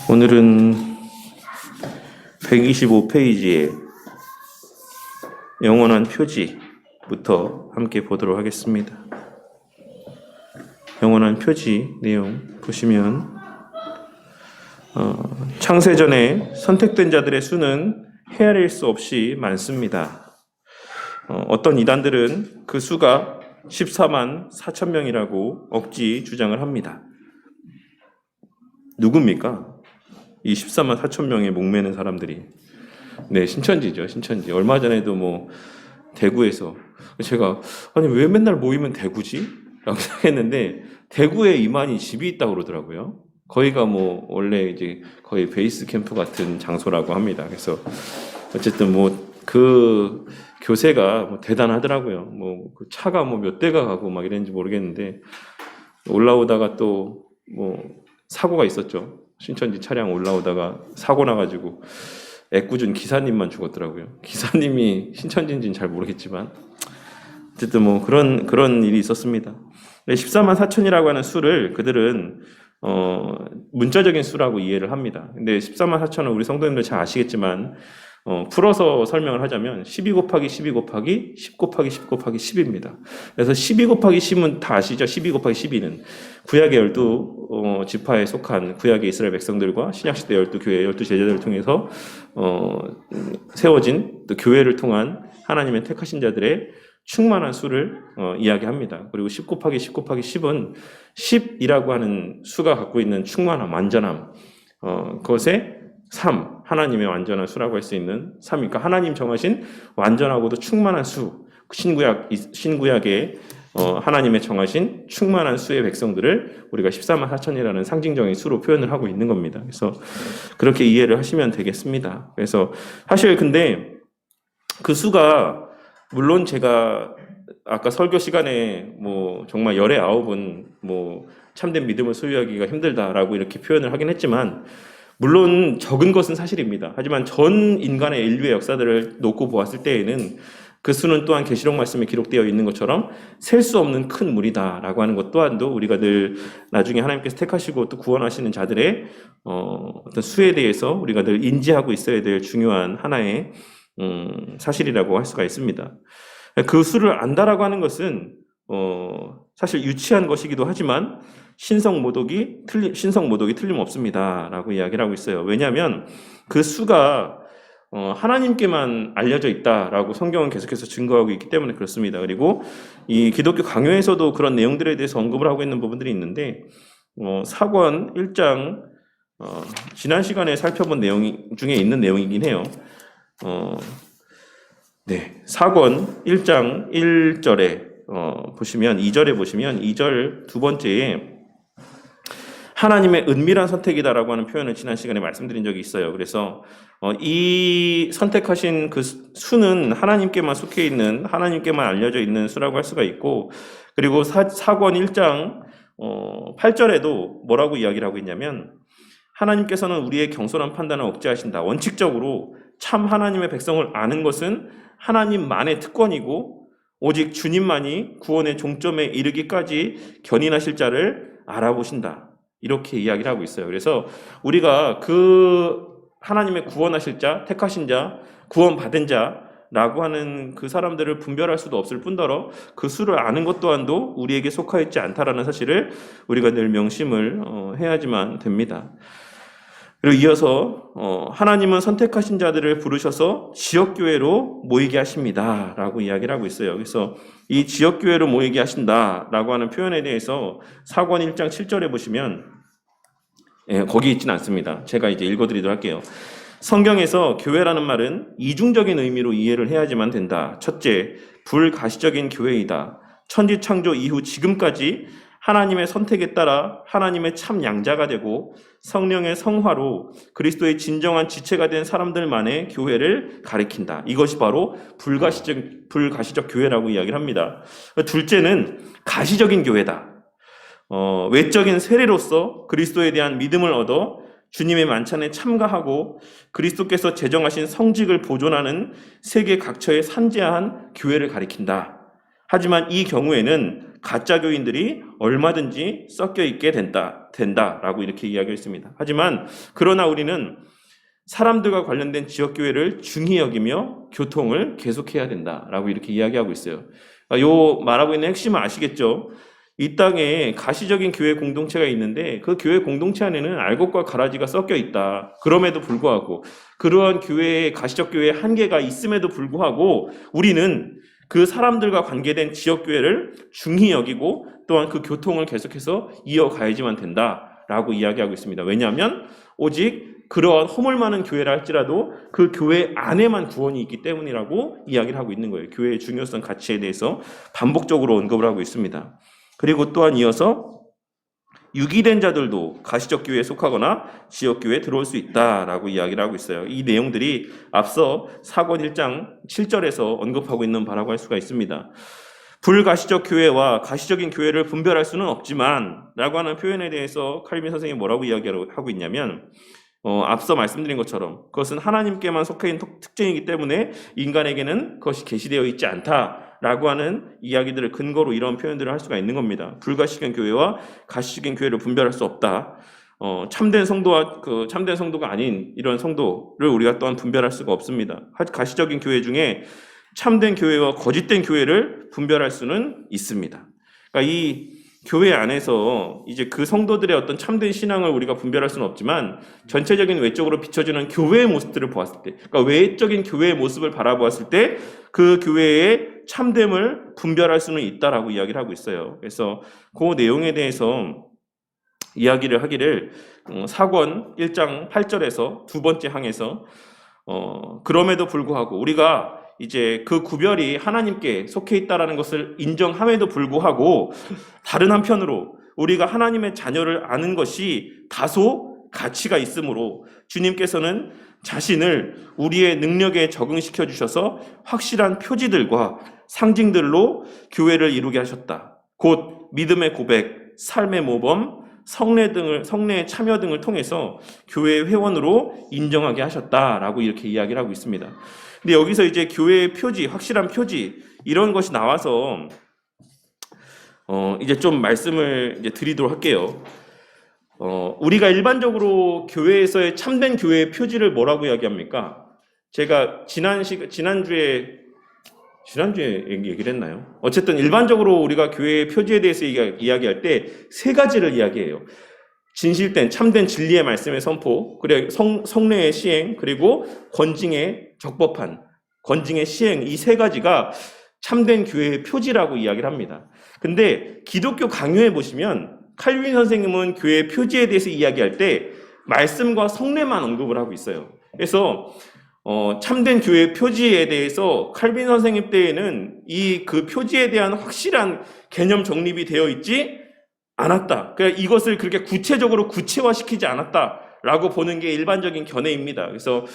오늘은 125페이지에 영원한 표지부터 함께 보도록 하겠습니다. 영원한 표지 내용 보시면 창세전에 선택된 자들의 수는 헤아릴 수 없이 많습니다. 어떤 이단들은 그 수가 14만 4천 명이라고 억지 주장을 합니다. 누굽니까? 이 14만 4천 명의 목매는 사람들이. 네, 신천지죠, 신천지. 얼마 전에도 대구에서 제가 아니 왜 맨날 모이면 대구지? 라고 생각했는데 대구에 이만희 집이 있다고 그러더라고요. 거기가 원래 이제 거의 베이스 캠프 같은 장소라고 합니다. 그래서 어쨌든 그 교세가 대단하더라고요. 그 차가 몇 대가 가고 막 이랬는지 모르겠는데 올라오다가 또 사고가 있었죠. 신천지 차량 올라오다가 사고 나가지고 애꿎은 기사님만 죽었더라고요. 기사님이 신천지인지는 잘 모르겠지만 어쨌든 그런 일이 있었습니다. 14만 4천이라고 하는 수를 그들은 문자적인 수라고 이해를 합니다. 근데 14만 4천은 우리 성도님들 잘 아시겠지만 풀어서 설명을 하자면 12 곱하기 12 곱하기 10 곱하기 10 곱하기 10입니다. 그래서 12 곱하기 10은 다 아시죠? 12 곱하기 12는 구약의 12지파에 속한 구약의 이스라엘 백성들과 신약시대 12교회, 12제자들을 통해서 세워진 또 교회를 통한 하나님의 택하신 자들의 충만한 수를 이야기합니다. 그리고 10 곱하기 10 곱하기 10은 10이라고 하는 수가 갖고 있는 충만함, 완전함, 그것에 3, 하나님의 완전한 수라고 할 수 있는 3이니까 하나님 정하신 완전하고도 충만한 수, 신구약의 하나님의 정하신 충만한 수의 백성들을 우리가 14만 4천이라는 상징적인 수로 표현을 하고 있는 겁니다. 그래서 그렇게 이해를 하시면 되겠습니다. 그래서 사실 근데 그 수가 물론 제가 아까 설교 시간에 정말 열의 9은 참된 믿음을 소유하기가 힘들다라고 이렇게 표현을 하긴 했지만 물론 적은 것은 사실입니다. 하지만 전 인간의 인류의 역사들을 놓고 보았을 때에는 그 수는 또한 계시록 말씀에 기록되어 있는 것처럼 셀 수 없는 큰 물이다라고 하는 것 또한도 우리가 늘 나중에 하나님께서 택하시고 또 구원하시는 자들의 어떤 수에 대해서 우리가 늘 인지하고 있어야 될 중요한 하나의 사실이라고 할 수가 있습니다. 그 수를 안다라고 하는 것은 사실 유치한 것이기도 하지만 신성 모독이 틀림없습니다라고 이야기를 하고 있어요. 왜냐하면 그 수가 하나님께만 알려져 있다라고 성경은 계속해서 증거하고 있기 때문에 그렇습니다. 그리고 이 기독교 강요에서도 그런 내용들에 대해서 언급을 하고 있는 부분들이 있는데 사권 1장 지난 시간에 살펴본 내용 중에 있는 내용이긴 해요. 사권 1장 1절에 보시면 2절에 보시면 2절 두 번째에 하나님의 은밀한 선택이다라고 하는 표현을 지난 시간에 말씀드린 적이 있어요. 그래서 이 선택하신 그 수는 하나님께만 속해 있는, 하나님께만 알려져 있는 수라고 할 수가 있고, 그리고 사권 1장 8절에도 뭐라고 이야기를 하고 있냐면 하나님께서는 우리의 경솔한 판단을 억제하신다. 원칙적으로 참 하나님의 백성을 아는 것은 하나님만의 특권이고 오직 주님만이 구원의 종점에 이르기까지 견인하실 자를 알아보신다. 이렇게 이야기를 하고 있어요. 그래서 우리가 그 하나님의 구원하실 자, 택하신 자, 구원받은 자라고 하는 그 사람들을 분별할 수도 없을 뿐더러 그 수를 아는 것 또한도 우리에게 속하 있지 않다라는 사실을 우리가 늘 명심을 해야지만 됩니다. 그리고 이어서 하나님은 선택하신 자들을 부르셔서 지역교회로 모이게 하십니다 라고 이야기를 하고 있어요. 그래서 이 지역교회로 모이게 하신다라고 하는 표현에 대해서 사권 1장 7절에 보시면 거기 있지는 않습니다. 제가 이제 읽어드리도록 할게요. 성경에서 교회라는 말은 이중적인 의미로 이해를 해야지만 된다. 첫째, 불가시적인 교회이다. 천지창조 이후 지금까지 하나님의 선택에 따라 하나님의 참 양자가 되고 성령의 성화로 그리스도의 진정한 지체가 된 사람들만의 교회를 가리킨다. 이것이 바로 불가시적 교회라고 이야기를 합니다. 둘째는 가시적인 교회다. 외적인 세례로서 그리스도에 대한 믿음을 얻어 주님의 만찬에 참가하고 그리스도께서 제정하신 성직을 보존하는 세계 각처의 산재한 교회를 가리킨다. 하지만 이 경우에는 가짜 교인들이 얼마든지 섞여 있게 된다라고 이렇게 이야기했습니다. 하지만 그러나 우리는 사람들과 관련된 지역교회를 중히 여기며 교통을 계속해야 된다라고 이렇게 이야기하고 있어요. 요 말하고 있는 핵심은 아시겠죠? 이 땅에 가시적인 교회 공동체가 있는데 그 교회 공동체 안에는 알곡과 가라지가 섞여 있다. 그럼에도 불구하고 그러한 교회의 가시적 교회의 한계가 있음에도 불구하고 우리는 그 사람들과 관계된 지역교회를 중히 여기고 또한 그 교통을 계속해서 이어가야지만 된다라고 이야기하고 있습니다. 왜냐하면 오직 그러한 허물 많은 교회라 할지라도 그 교회 안에만 구원이 있기 때문이라고 이야기를 하고 있는 거예요. 교회의 중요성 가치에 대해서 반복적으로 언급을 하고 있습니다. 그리고 또한 이어서 유기된 자들도 가시적 교회에 속하거나 지역 교회에 들어올 수 있다라고 이야기를 하고 있어요. 이 내용들이 앞서 사권 1장 7절에서 언급하고 있는 바라고 할 수가 있습니다. 불가시적 교회와 가시적인 교회를 분별할 수는 없지만 라고 하는 표현에 대해서 칼빈 선생님이 뭐라고 이야기하고 있냐면 앞서 말씀드린 것처럼 그것은 하나님께만 속해 있는 특징이기 때문에 인간에게는 그것이 계시되어 있지 않다라고 하는 이야기들을 근거로 이런 표현들을 할 수가 있는 겁니다. 불가시적인 교회와 가시적인 교회를 분별할 수 없다. 참된 성도와 그 참된 성도가 아닌 이런 성도를 우리가 또한 분별할 수가 없습니다. 가시적인 교회 중에 참된 교회와 거짓된 교회를 분별할 수는 있습니다. 그러니까 이 교회 안에서 이제 그 성도들의 어떤 참된 신앙을 우리가 분별할 수는 없지만 전체적인 외적으로 비춰지는 교회의 모습들을 보았을 때, 그러니까 외적인 교회의 모습을 바라보았을 때 그 교회의 참됨을 분별할 수는 있다라고 이야기를 하고 있어요. 그래서 그 내용에 대해서 이야기를 하기를 사권 1장 8절에서 두 번째 항에서 그럼에도 불구하고 우리가 이제 그 구별이 하나님께 속해 있다라는 것을 인정함에도 불구하고 다른 한편으로 우리가 하나님의 자녀를 아는 것이 다소 가치가 있으므로 주님께서는 자신을 우리의 능력에 적응시켜 주셔서 확실한 표지들과 상징들로 교회를 이루게 하셨다. 곧 믿음의 고백, 삶의 모범, 성례의 참여 등을 통해서 교회 회원으로 인정하게 하셨다라고 이렇게 이야기를 하고 있습니다. 근데 여기서 이제 교회의 표지, 확실한 표지 이런 것이 나와서 이제 좀 말씀을 이제 드리도록 할게요. 우리가 일반적으로 교회에서의 참된 교회의 표지를 뭐라고 이야기합니까? 제가 지난주에 얘기를 했나요? 어쨌든 일반적으로 우리가 교회의 표지에 대해서 이야기할 때 세 가지를 이야기해요. 진실된 참된 진리의 말씀의 선포, 그리고 성례의 시행, 그리고 권징의 적법한 권징의 시행, 이 세 가지가 참된 교회의 표지라고 이야기를 합니다. 근데 기독교 강요에 보시면 칼빈 선생님은 교회의 표지에 대해서 이야기할 때 말씀과 성례만 언급을 하고 있어요. 그래서 참된 교회의 표지에 대해서 칼빈 선생님 때에는 그 표지에 대한 확실한 개념 정립이 되어 있지 않았다. 그러니까 이것을 그렇게 구체적으로 구체화시키지 않았다라고 보는 게 일반적인 견해입니다. 그래서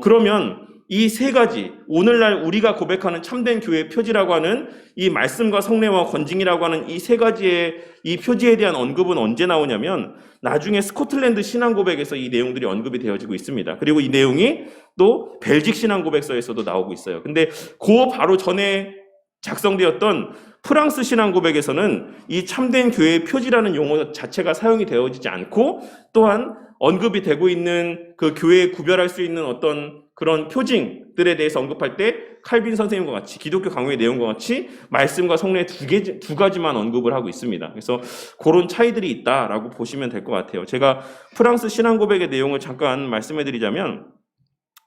그러면 이 세 가지, 오늘날 우리가 고백하는 참된 교회의 표지라고 하는 이 말씀과 성례와 권징이라고 하는 이 세 가지의 이 표지에 대한 언급은 언제 나오냐면 나중에 스코틀랜드 신앙고백에서 이 내용들이 언급이 되어지고 있습니다. 그리고 이 내용이 또 벨직 신앙고백서에서도 나오고 있어요. 근데 그 바로 전에 작성되었던 프랑스 신앙고백에서는 이 참된 교회의 표지라는 용어 자체가 사용이 되어지지 않고 또한 언급이 되고 있는 그 교회에 구별할 수 있는 어떤 그런 표징들에 대해서 언급할 때 칼빈 선생님과 같이 기독교 강요의 내용과 같이 말씀과 성례 두 가지만 언급을 하고 있습니다. 그래서 그런 차이들이 있다라고 보시면 될 것 같아요. 제가 프랑스 신앙고백의 내용을 잠깐 말씀해 드리자면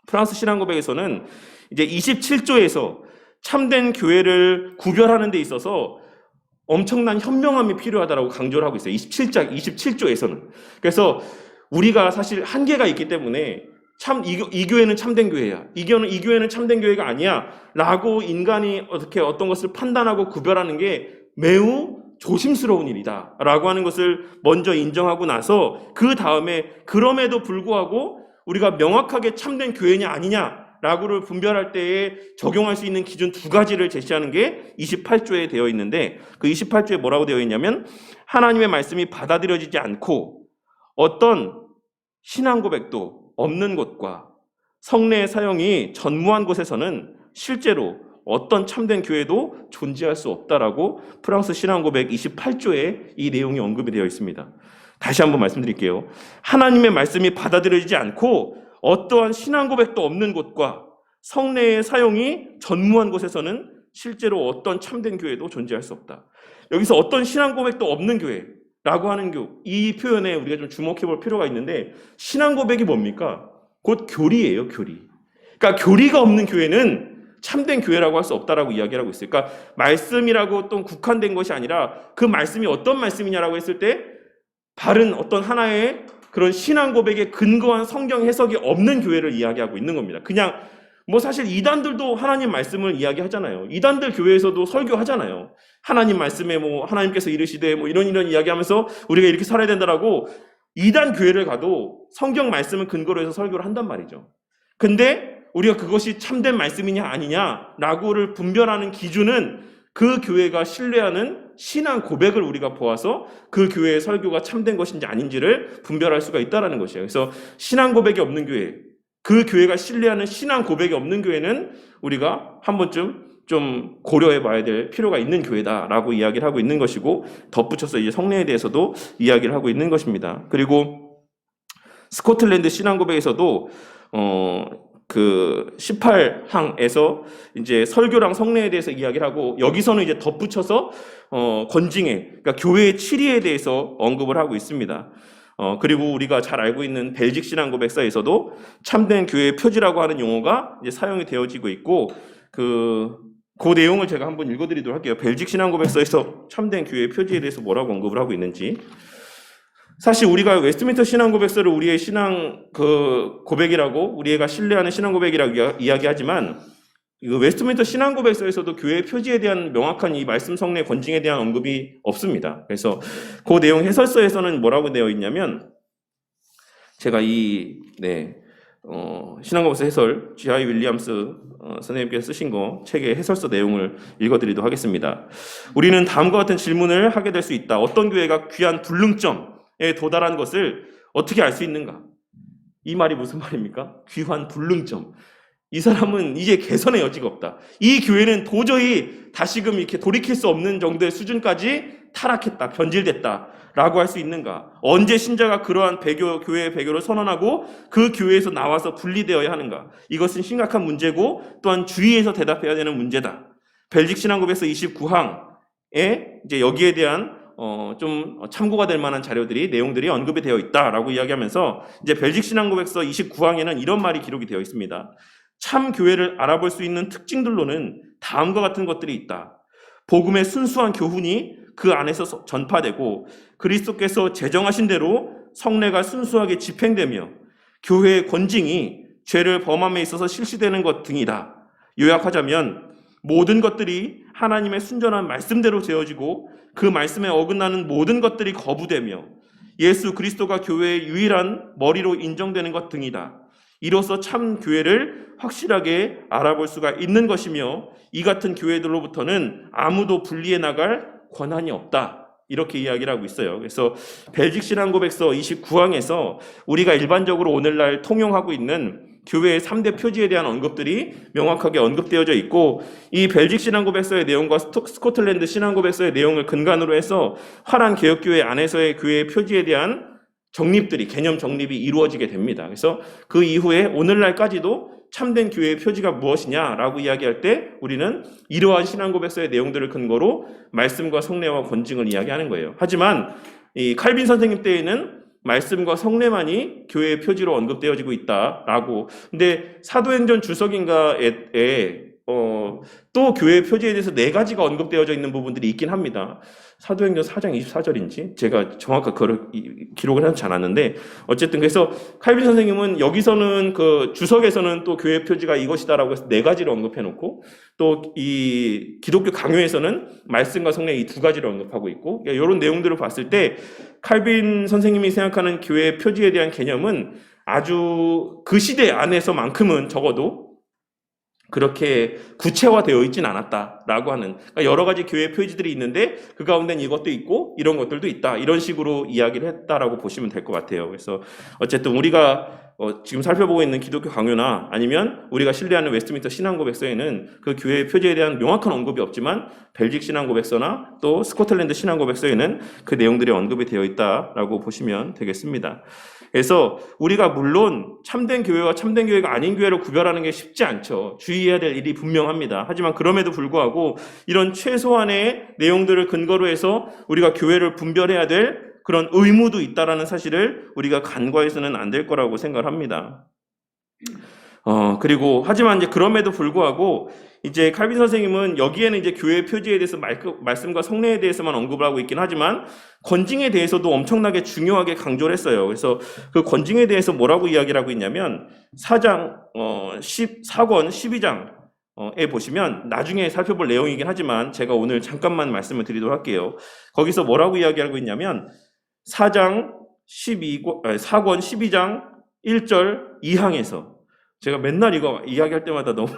프랑스 신앙고백에서는 이제 27조에서 참된 교회를 구별하는 데 있어서 엄청난 현명함이 필요하다라고 강조를 하고 있어요. 27조에서는. 그래서 우리가 사실 한계가 있기 때문에 이 교회는 참된 교회야. 이 교회는 참된 교회가 아니야. 라고 인간이 어떤 것을 판단하고 구별하는 게 매우 조심스러운 일이다. 라고 하는 것을 먼저 인정하고 나서 그 다음에 그럼에도 불구하고 우리가 명확하게 참된 교회냐 아니냐 라고를 분별할 때에 적용할 수 있는 기준 두 가지를 제시하는 게 28조에 되어 있는데 그 28조에 뭐라고 되어 있냐면 하나님의 말씀이 받아들여지지 않고 어떤 신앙 고백도 없는 곳과 성례의 사용이 전무한 곳에서는 실제로 어떤 참된 교회도 존재할 수 없다라고 프랑스 신앙고백 28조에 이 내용이 언급이 되어 있습니다. 다시 한번 말씀드릴게요. 하나님의 말씀이 받아들여지지 않고 어떠한 신앙고백도 없는 곳과 성례의 사용이 전무한 곳에서는 실제로 어떤 참된 교회도 존재할 수 없다. 여기서 어떤 신앙고백도 없는 교회라고 하는 이 표현에 우리가 좀 주목해 볼 필요가 있는데, 신앙고백이 뭡니까? 곧 교리예요, 교리. 그러니까 교리가 없는 교회는 참된 교회라고 할 수 없다라고 이야기를 하고 있어요. 그러니까 말씀이라고 또 국한된 것이 아니라 그 말씀이 어떤 말씀이냐라고 했을 때 바른 어떤 하나의 그런 신앙 고백에 근거한 성경 해석이 없는 교회를 이야기하고 있는 겁니다. 그냥 뭐 사실 이단들도 하나님 말씀을 이야기하잖아요. 이단들 교회에서도 설교하잖아요. 하나님 말씀에 뭐 하나님께서 이르시되 뭐 이런 이야기하면서 우리가 이렇게 살아야 된다라고 이단 교회를 가도 성경 말씀을 근거로 해서 설교를 한단 말이죠. 근데 우리가 그것이 참된 말씀이냐 아니냐라고를 분별하는 기준은 그 교회가 신뢰하는 신앙 고백을 우리가 보아서 그 교회의 설교가 참된 것인지 아닌지를 분별할 수가 있다는 것이에요. 그래서 신앙 고백이 없는 교회, 그 교회가 신뢰하는 신앙 고백이 없는 교회는 우리가 한 번쯤 좀 고려해 봐야 될 필요가 있는 교회다라고 이야기를 하고 있는 것이고, 덧붙여서 이제 성례에 대해서도 이야기를 하고 있는 것입니다. 그리고 스코틀랜드 신앙 고백에서도 그 18항에서 이제 설교랑 성례에 대해서 이야기를 하고, 여기서는 이제 덧붙여서 건징회, 그러니까 교회의 치리에 대해서 언급을 하고 있습니다. 그리고 우리가 잘 알고 있는 벨직 신앙 고백서에서도 참된 교회의 표지라고 하는 용어가 이제 사용이 되어지고 있고, 그 내용을 제가 한번 읽어드리도록 할게요. 벨직 신앙 고백서에서 참된 교회의 표지에 대해서 뭐라고 언급을 하고 있는지. 사실 우리가 웨스트민스터 신앙 고백서를 우리의 신앙 고백이라고, 우리가 신뢰하는 신앙 고백이라고 이야기하지만, 웨스트민스터 신앙 고백서에서도 교회의 표지에 대한 명확한 이 말씀 성례 권징에 대한 언급이 없습니다. 그래서 그 내용 해설서에서는 뭐라고 되어 있냐면, 제가 신앙 고백서 해설 G.I. 윌리엄스 선생님께서 쓰신 책의 해설서 내용을 읽어드리도록 하겠습니다. 우리는 다음과 같은 질문을 하게 될 수 있다. 어떤 교회가 귀한 불능점에 도달한 것을 어떻게 알 수 있는가? 이 말이 무슨 말입니까? 귀한 불능점. 이 사람은 이제 개선의 여지가 없다. 이 교회는 도저히 다시금 이렇게 돌이킬 수 없는 정도의 수준까지 타락했다, 변질됐다 라고 할 수 있는가? 언제 신자가 그러한 교회의 배교를 선언하고 그 교회에서 나와서 분리되어야 하는가? 이것은 심각한 문제고 또한 주의해서 대답해야 되는 문제다. 벨직 신앙고백서 29항에 이제 여기에 대한 좀 참고가 될 만한 내용들이 언급이 되어 있다라고 이야기하면서, 이제 벨직 신앙고백서 29항에는 이런 말이 기록이 되어 있습니다. 참 교회를 알아볼 수 있는 특징들로는 다음과 같은 것들이 있다. 복음의 순수한 교훈이 그 안에서 전파되고, 그리스도께서 제정하신 대로 성례가 순수하게 집행되며, 교회의 권징이 죄를 범함에 있어서 실시되는 것 등이다. 요약하자면 모든 것들이 하나님의 순전한 말씀대로 되어지고 그 말씀에 어긋나는 모든 것들이 거부되며 예수 그리스도가 교회의 유일한 머리로 인정되는 것 등이다. 이로써 참 교회를 확실하게 알아볼 수가 있는 것이며, 이 같은 교회들로부터는 아무도 분리해 나갈 권한이 없다. 이렇게 이야기를 하고 있어요. 그래서 벨직 신앙고백서 29항에서 우리가 일반적으로 오늘날 통용하고 있는 교회의 3대 표지에 대한 언급들이 명확하게 언급되어져 있고, 이 벨직 신앙고백서의 내용과 스코틀랜드 신앙고백서의 내용을 근간으로 해서 화란 개혁교회 안에서의 교회의 표지에 대한 개념 정립이 이루어지게 됩니다. 그래서 그 이후에 오늘날까지도 참된 교회의 표지가 무엇이냐라고 이야기할 때 우리는 이러한 신앙고백서의 내용들을 근거로 말씀과 성례와 권징을 이야기하는 거예요. 하지만 이 칼빈 선생님 때에는 말씀과 성례만이 교회의 표지로 언급되어지고 있다라고. 근데 사도행전 주석인가에 또 교회의 표지에 대해서 4가지가 언급되어져 있는 부분들이 있긴 합니다. 사도행전 4장 24절인지 제가 정확하게 그걸 기록을 하지 않았는데, 어쨌든 그래서 칼빈 선생님은 여기서는 그 주석에서는 또 교회 표지가 이것이다라고 해서 4가지를 언급해 놓고, 또 이 기독교 강요에서는 말씀과 성례 이 2가지를 언급하고 있고, 그러니까 이런 내용들을 봤을 때 칼빈 선생님이 생각하는 교회 표지에 대한 개념은 아주 그 시대 안에서만큼은 적어도 그렇게 구체화되어 있진 않았다라고 하는, 그러니까 여러 가지 교회 표지들이 있는데 그 가운데는 이것도 있고 이런 것들도 있다, 이런 식으로 이야기를 했다라고 보시면 될 것 같아요. 그래서 어쨌든 우리가 지금 살펴보고 있는 기독교 강요나 아니면 우리가 신뢰하는 웨스트민스터 신앙고백서에는 그 교회의 표제에 대한 명확한 언급이 없지만 벨직 신앙고백서나 또 스코틀랜드 신앙고백서에는 그 내용들이 언급이 되어 있다라고 보시면 되겠습니다. 그래서 우리가 물론 참된 교회와 참된 교회가 아닌 교회를 구별하는 게 쉽지 않죠. 주의해야 될 일이 분명합니다. 하지만 그럼에도 불구하고 이런 최소한의 내용들을 근거로 해서 우리가 교회를 분별해야 될 그런 의무도 있다라는 사실을 우리가 간과해서는 안 될 거라고 생각을 합니다. 그리고 하지만 이제 그럼에도 불구하고 이제 칼빈 선생님은 여기에는 이제 교회 표지에 대해서 말씀과 성례에 대해서만 언급을 하고 있긴 하지만 권징에 대해서도 엄청나게 중요하게 강조를 했어요. 그래서 그 권징에 대해서 뭐라고 이야기를 하고 있냐면 4권 12장에 보시면 나중에 살펴볼 내용이긴 하지만 제가 오늘 잠깐만 말씀을 드리도록 할게요. 거기서 뭐라고 이야기하고 있냐면 4권 12장 1절 2항에서 제가 맨날 이거 이야기할 때마다 너무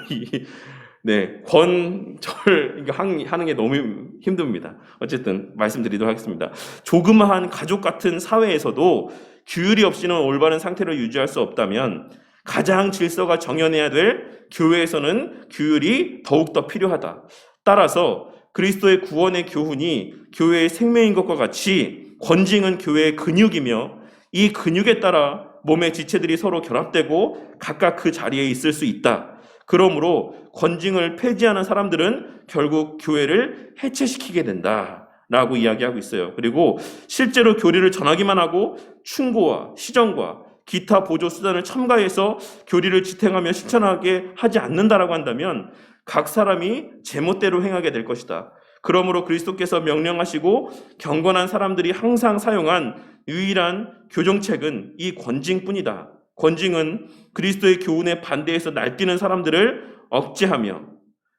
권절 하는 게 너무 힘듭니다. 어쨌든 말씀드리도록 하겠습니다. 조그마한 가족 같은 사회에서도 규율이 없이는 올바른 상태를 유지할 수 없다면 가장 질서가 정연해야 될 교회에서는 규율이 더욱더 필요하다. 따라서 그리스도의 구원의 교훈이 교회의 생명인 것과 같이 권징은 교회의 근육이며 이 근육에 따라 몸의 지체들이 서로 결합되고 각각 그 자리에 있을 수 있다. 그러므로 권징을 폐지하는 사람들은 결국 교회를 해체시키게 된다라고 이야기하고 있어요. 그리고 실제로 교리를 전하기만 하고 충고와 시정과 기타 보조 수단을 첨가해서 교리를 지탱하며 실천하게 하지 않는다라고 한다면 각 사람이 제멋대로 행하게 될 것이다. 그러므로 그리스도께서 명령하시고 경건한 사람들이 항상 사용한 유일한 교정책은 이 권징뿐이다. 권징은 그리스도의 교훈에 반대해서 날뛰는 사람들을 억제하며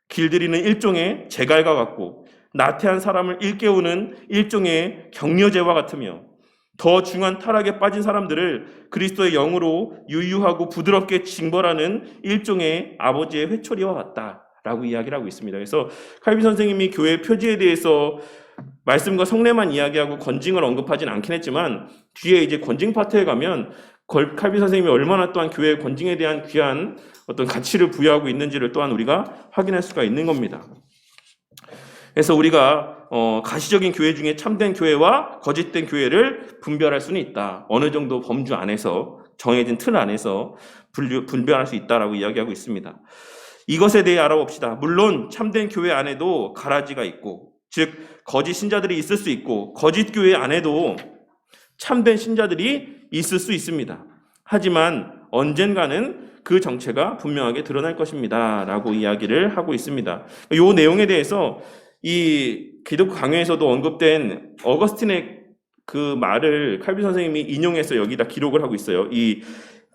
길들이는 일종의 제갈과 같고 나태한 사람을 일깨우는 일종의 격려제와 같으며 더 중한 타락에 빠진 사람들을 그리스도의 영으로 유유하고 부드럽게 징벌하는 일종의 아버지의 회초리와 같다라고 이야기를 하고 있습니다. 그래서 칼빈 선생님이 교회 표지에 대해서 말씀과 성례만 이야기하고 권징을 언급하진 않긴 했지만 뒤에 이제 권징 파트에 가면 칼빈 선생님이 얼마나 또한 교회의 권징에 대한 귀한 어떤 가치를 부여하고 있는지를 또한 우리가 확인할 수가 있는 겁니다. 그래서 우리가 가시적인 교회 중에 참된 교회와 거짓된 교회를 분별할 수는 있다. 어느 정도 범주 안에서 정해진 틀 안에서 분별할 수 있다라고 이야기하고 있습니다. 이것에 대해 알아봅시다. 물론 참된 교회 안에도 가라지가 있고, 즉 거짓 신자들이 있을 수 있고 거짓 교회 안에도 참된 신자들이 있을 수 있습니다. 하지만 언젠가는 그 정체가 분명하게 드러날 것입니다. 라고 이야기를 하고 있습니다. 이 내용에 대해서 이 기독교 강요에서도 언급된 어거스틴의 그 말을 칼빈 선생님이 인용해서 여기다 기록을 하고 있어요. 이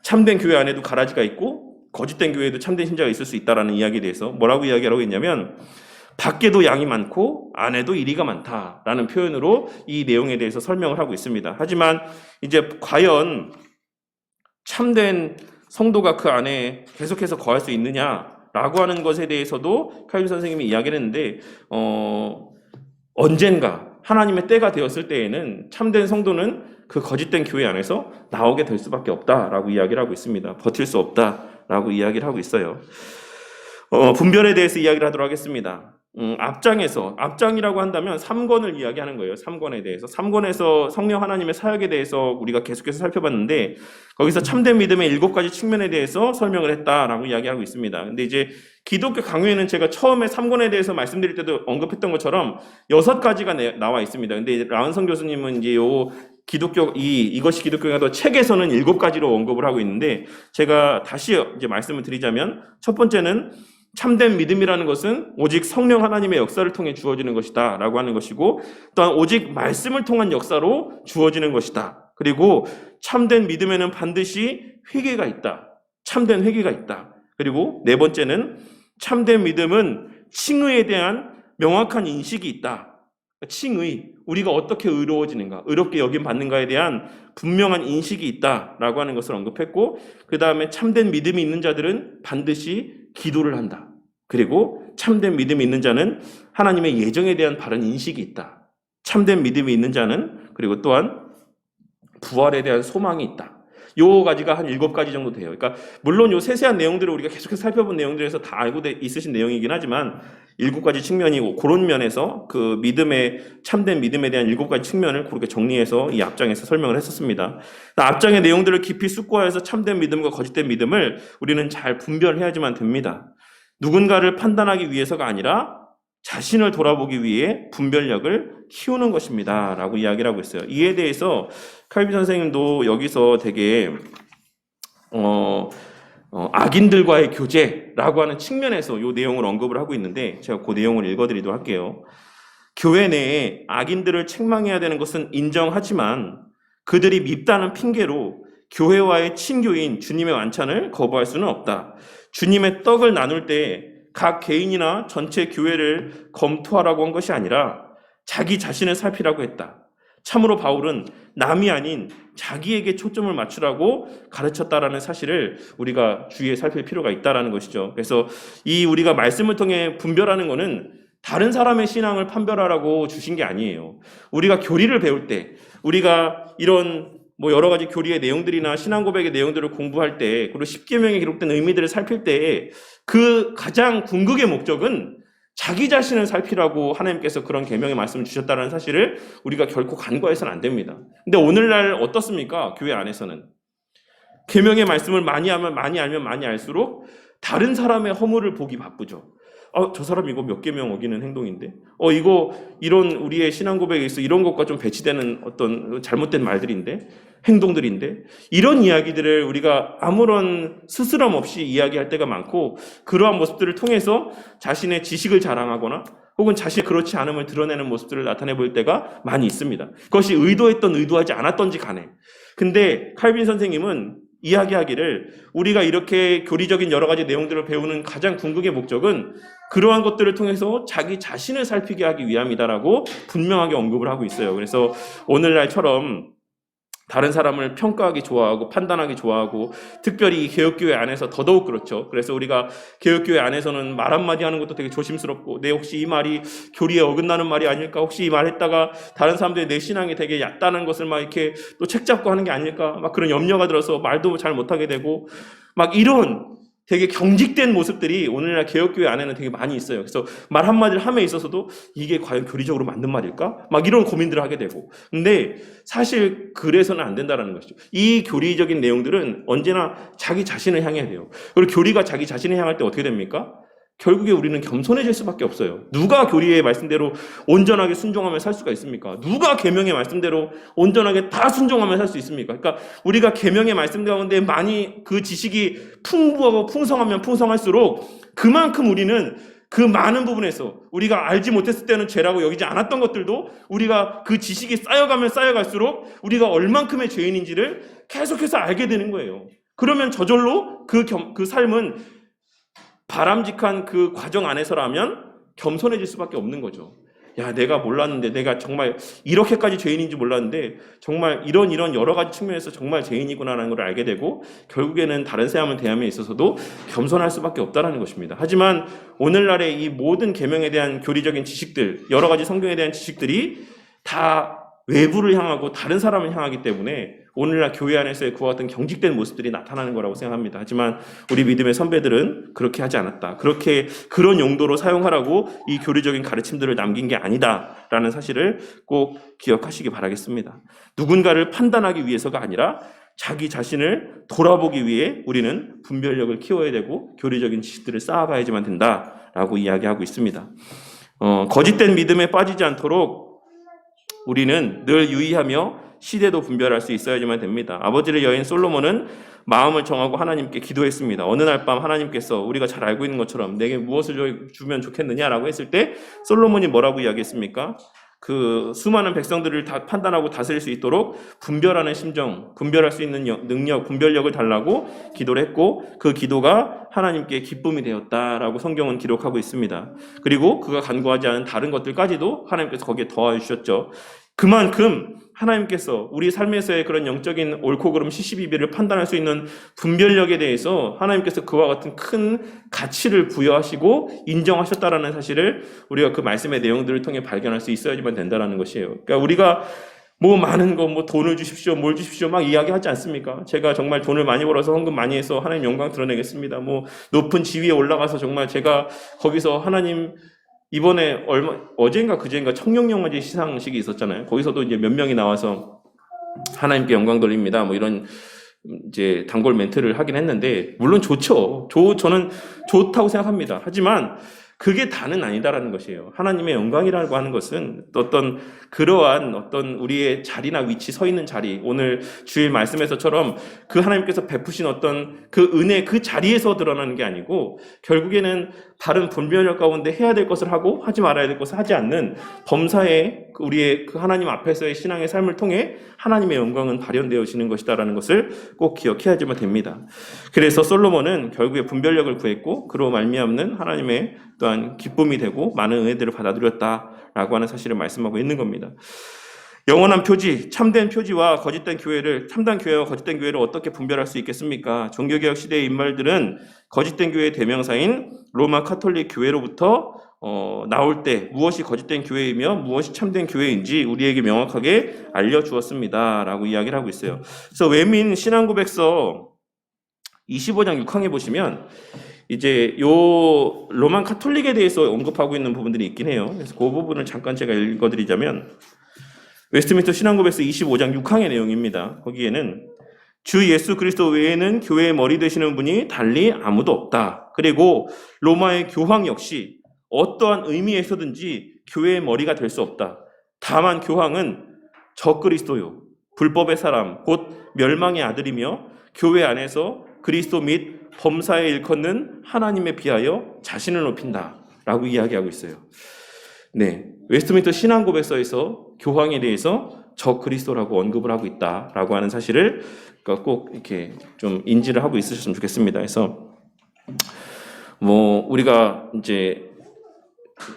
참된 교회 안에도 가라지가 있고 거짓된 교회에도 참된 신자가 있을 수 있다라는 이야기에 대해서 뭐라고 이야기하고 있냐면 밖에도 양이 많고 안에도 이리가 많다라는 표현으로 이 내용에 대해서 설명을 하고 있습니다. 하지만 이제 과연 참된 성도가 그 안에 계속해서 거할 수 있느냐라고 하는 것에 대해서도 칼빈 선생님이 이야기를 했는데 언젠가 하나님의 때가 되었을 때에는 참된 성도는 그 거짓된 교회 안에서 나오게 될 수밖에 없다라고 이야기를 하고 있습니다. 버틸 수 없다라고 이야기를 하고 있어요. 분별에 대해서 이야기를 하도록 하겠습니다. 앞장이라고 한다면 3권을 이야기하는 거예요. 3권에 대해서. 3권에서 성령 하나님의 사역에 대해서 우리가 계속해서 살펴봤는데 거기서 참된 믿음의 7가지 측면에 대해서 설명을 했다라고 이야기하고 있습니다. 근데 이제 기독교 강요에는 제가 처음에 3권에 대해서 말씀드릴 때도 언급했던 것처럼 6가지가 나와 있습니다. 근데 라은성 교수님은 이제 이것이 기독교가 책에서는 7가지로 언급을 하고 있는데 제가 다시 이제 말씀을 드리자면 첫 번째는 참된 믿음이라는 것은 오직 성령 하나님의 역사를 통해 주어지는 것이다 라고 하는 것이고 또한 오직 말씀을 통한 역사로 주어지는 것이다. 그리고 참된 믿음에는 반드시 회개가 있다. 참된 회개가 있다. 그리고 네 번째는 참된 믿음은 칭의에 대한 명확한 인식이 있다. 칭의, 우리가 어떻게 의로워지는가, 의롭게 여김받는가에 대한 분명한 인식이 있다라고 하는 것을 언급했고 그 다음에 참된 믿음이 있는 자들은 반드시 기도를 한다. 그리고 참된 믿음이 있는 자는 하나님의 예정에 대한 바른 인식이 있다. 참된 믿음이 있는 자는 그리고 또한 부활에 대한 소망이 있다. 요 가지가 한 7가지 정도 돼요. 그러니까 물론 요 세세한 내용들을 우리가 계속해서 살펴본 내용들에서 다 알고 있으신 내용이긴 하지만 7가지 측면이고 그런 면에서 그 믿음의 참된 믿음에 대한 7가지 측면을 그렇게 정리해서 이 앞장에서 설명을 했었습니다. 앞장의 내용들을 깊이 숙고해서 참된 믿음과 거짓된 믿음을 우리는 잘 분별해야지만 됩니다. 누군가를 판단하기 위해서가 아니라 자신을 돌아보기 위해 분별력을 키우는 것입니다. 라고 이야기를 하고 있어요. 이에 대해서 칼빈 선생님도 여기서 되게 악인들과의 교제라고 하는 측면에서 이 내용을 언급을 하고 있는데 제가 그 내용을 읽어드리도록 할게요. 교회 내에 악인들을 책망해야 되는 것은 인정하지만 그들이 밉다는 핑계로 교회와의 친교인 주님의 완찬을 거부할 수는 없다. 주님의 떡을 나눌 때 각 개인이나 전체 교회를 검토하라고 한 것이 아니라 자기 자신을 살피라고 했다. 참으로 바울은 남이 아닌 자기에게 초점을 맞추라고 가르쳤다라는 사실을 우리가 주의에 살필 필요가 있다라는 것이죠. 그래서 이 우리가 말씀을 통해 분별하는 것은 다른 사람의 신앙을 판별하라고 주신 게 아니에요. 우리가 교리를 배울 때, 우리가 이런 여러 가지 교리의 내용들이나 신앙 고백의 내용들을 공부할 때, 그리고 십계명에 기록된 의미들을 살필 때 그 가장 궁극의 목적은 자기 자신을 살피라고 하나님께서 그런 계명의 말씀을 주셨다는 사실을 우리가 결코 간과해서는 안 됩니다. 근데 오늘날 어떻습니까? 교회 안에서는 계명의 말씀을 많이 알면 많이 알수록 다른 사람의 허물을 보기 바쁘죠. 저 사람 이거 몇 계명 어기는 행동인데, 이거 이런 우리의 신앙 고백에 있어 이런 것과 좀 배치되는 어떤 잘못된 말들인데, 행동들인데, 이런 이야기들을 우리가 아무런 스스럼 없이 이야기할 때가 많고, 그러한 모습들을 통해서 자신의 지식을 자랑하거나 혹은 자신이 그렇지 않음을 드러내는 모습들을 나타내 볼 때가 많이 있습니다. 그것이 의도했던 의도하지 않았던지 간에. 근데 칼빈 선생님은 이야기하기를 우리가 이렇게 교리적인 여러 가지 내용들을 배우는 가장 궁극의 목적은 그러한 것들을 통해서 자기 자신을 살피게 하기 위함이다라고 분명하게 언급을 하고 있어요. 그래서 오늘날처럼 다른 사람을 평가하기 좋아하고 판단하기 좋아하고 특별히 이 개혁교회 안에서 더더욱 그렇죠. 그래서 우리가 개혁교회 안에서는 말 한마디 하는 것도 되게 조심스럽고 혹시 이 말이 교리에 어긋나는 말이 아닐까, 혹시 이 말 했다가 다른 사람들이 내 신앙이 되게 얕다는 것을 막 이렇게 또 책잡고 하는 게 아닐까, 막 그런 염려가 들어서 말도 잘 못하게 되고 막 이런 되게 경직된 모습들이 오늘날 개혁교회 안에는 되게 많이 있어요. 그래서 말 한마디를 함에 있어서도 이게 과연 교리적으로 맞는 말일까? 막 이런 고민들을 하게 되고. 근데 사실 그래서는 안 된다는 것이죠. 이 교리적인 내용들은 언제나 자기 자신을 향해야 돼요. 그리고 교리가 자기 자신을 향할 때 어떻게 됩니까? 결국에 우리는 겸손해질 수밖에 없어요. 누가 교리의 말씀대로 온전하게 순종하며 살 수가 있습니까? 누가 계명의 말씀대로 온전하게 다 순종하며 살 수 있습니까? 그러니까 우리가 계명의 말씀 가운데 많이 그 지식이 풍부하고 풍성하면 풍성할수록 그만큼 우리는 그 많은 부분에서 우리가 알지 못했을 때는 죄라고 여기지 않았던 것들도 우리가 그 지식이 쌓여가면 쌓여갈수록 우리가 얼만큼의 죄인인지를 계속해서 알게 되는 거예요. 그러면 저절로 그 삶은 바람직한 그 과정 안에서라면 겸손해질 수밖에 없는 거죠. 야, 내가 몰랐는데, 내가 정말 이렇게까지 죄인인지 몰랐는데 정말 이런 여러 가지 측면에서 정말 죄인이구나라는 걸 알게 되고 결국에는 다른 사람을 대함에 있어서도 겸손할 수밖에 없다라는 것입니다. 하지만 오늘날의 이 모든 계명에 대한 교리적인 지식들, 여러 가지 성경에 대한 지식들이 다 외부를 향하고 다른 사람을 향하기 때문에 오늘날 교회 안에서의 그와 같은 경직된 모습들이 나타나는 거라고 생각합니다. 하지만 우리 믿음의 선배들은 그렇게 하지 않았다. 그런 용도로 사용하라고 이 교리적인 가르침들을 남긴 게 아니다라는 사실을 꼭 기억하시기 바라겠습니다. 누군가를 판단하기 위해서가 아니라 자기 자신을 돌아보기 위해 우리는 분별력을 키워야 되고 교리적인 지식들을 쌓아가야지만 된다라고 이야기하고 있습니다. 거짓된 믿음에 빠지지 않도록 우리는 늘 유의하며 시대도 분별할 수 있어야지만 됩니다. 아버지의 여인 솔로몬은 마음을 정하고 하나님께 기도했습니다. 어느 날 밤 하나님께서 우리가 잘 알고 있는 것처럼 내게 무엇을 주면 좋겠느냐라고 했을 때 솔로몬이 뭐라고 이야기했습니까? 그 수많은 백성들을 다 판단하고 다스릴 수 있도록 분별하는 심정, 분별할 수 있는 능력, 분별력을 달라고 기도를 했고 그 기도가 하나님께 기쁨이 되었다라고 성경은 기록하고 있습니다. 그리고 그가 간구하지 않은 다른 것들까지도 하나님께서 거기에 더해 주셨죠. 그만큼 하나님께서 우리 삶에서의 그런 영적인 옳고 그름 시시비비를 판단할 수 있는 분별력에 대해서 하나님께서 그와 같은 큰 가치를 부여하시고 인정하셨다라는 사실을 우리가 그 말씀의 내용들을 통해 발견할 수 있어야지만 된다는 것이에요. 그러니까 우리가 뭐 많은 거, 뭐 돈을 주십시오, 뭘 주십시오, 막 이야기하지 않습니까? 제가 정말 돈을 많이 벌어서 헌금 많이 해서 하나님 영광 드러내겠습니다. 뭐 높은 지위에 올라가서 정말 제가 거기서 하나님 이번에 어제인가 그제인가 청룡영화제 시상식이 있었잖아요. 거기서도 이제 몇 명이 나와서 하나님께 영광 돌립니다. 뭐 이런 이제 단골 멘트를 하긴 했는데 물론 좋죠. 저는 좋다고 생각합니다. 하지만 그게 다는 아니다라는 것이에요. 하나님의 영광이라고 하는 것은 어떤 그러한 어떤 우리의 자리나 위치 서 있는 자리, 오늘 주일 말씀에서처럼 그 하나님께서 베푸신 어떤 그 은혜 그 자리에서 드러나는 게 아니고 결국에는 다른 분별력 가운데 해야 될 것을 하고 하지 말아야 될 것을 하지 않는 범사의 우리의 그 하나님 앞에서의 신앙의 삶을 통해 하나님의 영광은 발현되어지는 것이다라는 것을 꼭 기억해야지만 됩니다. 그래서 솔로몬은 결국에 분별력을 구했고 그로 말미암는 하나님의 또한 기쁨이 되고 많은 은혜들을 받아들였다라고 하는 사실을 말씀하고 있는 겁니다. 영원한 표지, 참된 표지와 거짓된 교회를, 참된 교회와 거짓된 교회를 어떻게 분별할 수 있겠습니까? 종교개혁 시대의 인물들은 거짓된 교회의 대명사인 로마 카톨릭 교회로부터 나올 때 무엇이 거짓된 교회이며 무엇이 참된 교회인지 우리에게 명확하게 알려주었습니다. 라고 이야기를 하고 있어요. 그래서 외민 신앙고백서 25장 6항에 보시면 이제 요 로만 카톨릭에 대해서 언급하고 있는 부분들이 있긴 해요. 그래서 그 부분을 잠깐 제가 읽어드리자면 웨스트민스터 신앙고백서 25장 6항의 내용입니다. 거기에는 주 예수 그리스도 외에는 교회의 머리 되시는 분이 달리 아무도 없다. 그리고 로마의 교황 역시 어떠한 의미에서든지 교회의 머리가 될 수 없다. 다만 교황은 적그리스도요, 불법의 사람, 곧 멸망의 아들이며 교회 안에서 그리스도 및 범사에 일컫는 하나님에 비하여 자신을 높인다. 라고 이야기하고 있어요. 네, 웨스트민스터 신앙고백서에서 교황에 대해서 적그리스도라고 언급을 하고 있다라고 하는 사실을 꼭 이렇게 좀 인지를 하고 있으셨으면 좋겠습니다. 그래서 뭐 우리가 이제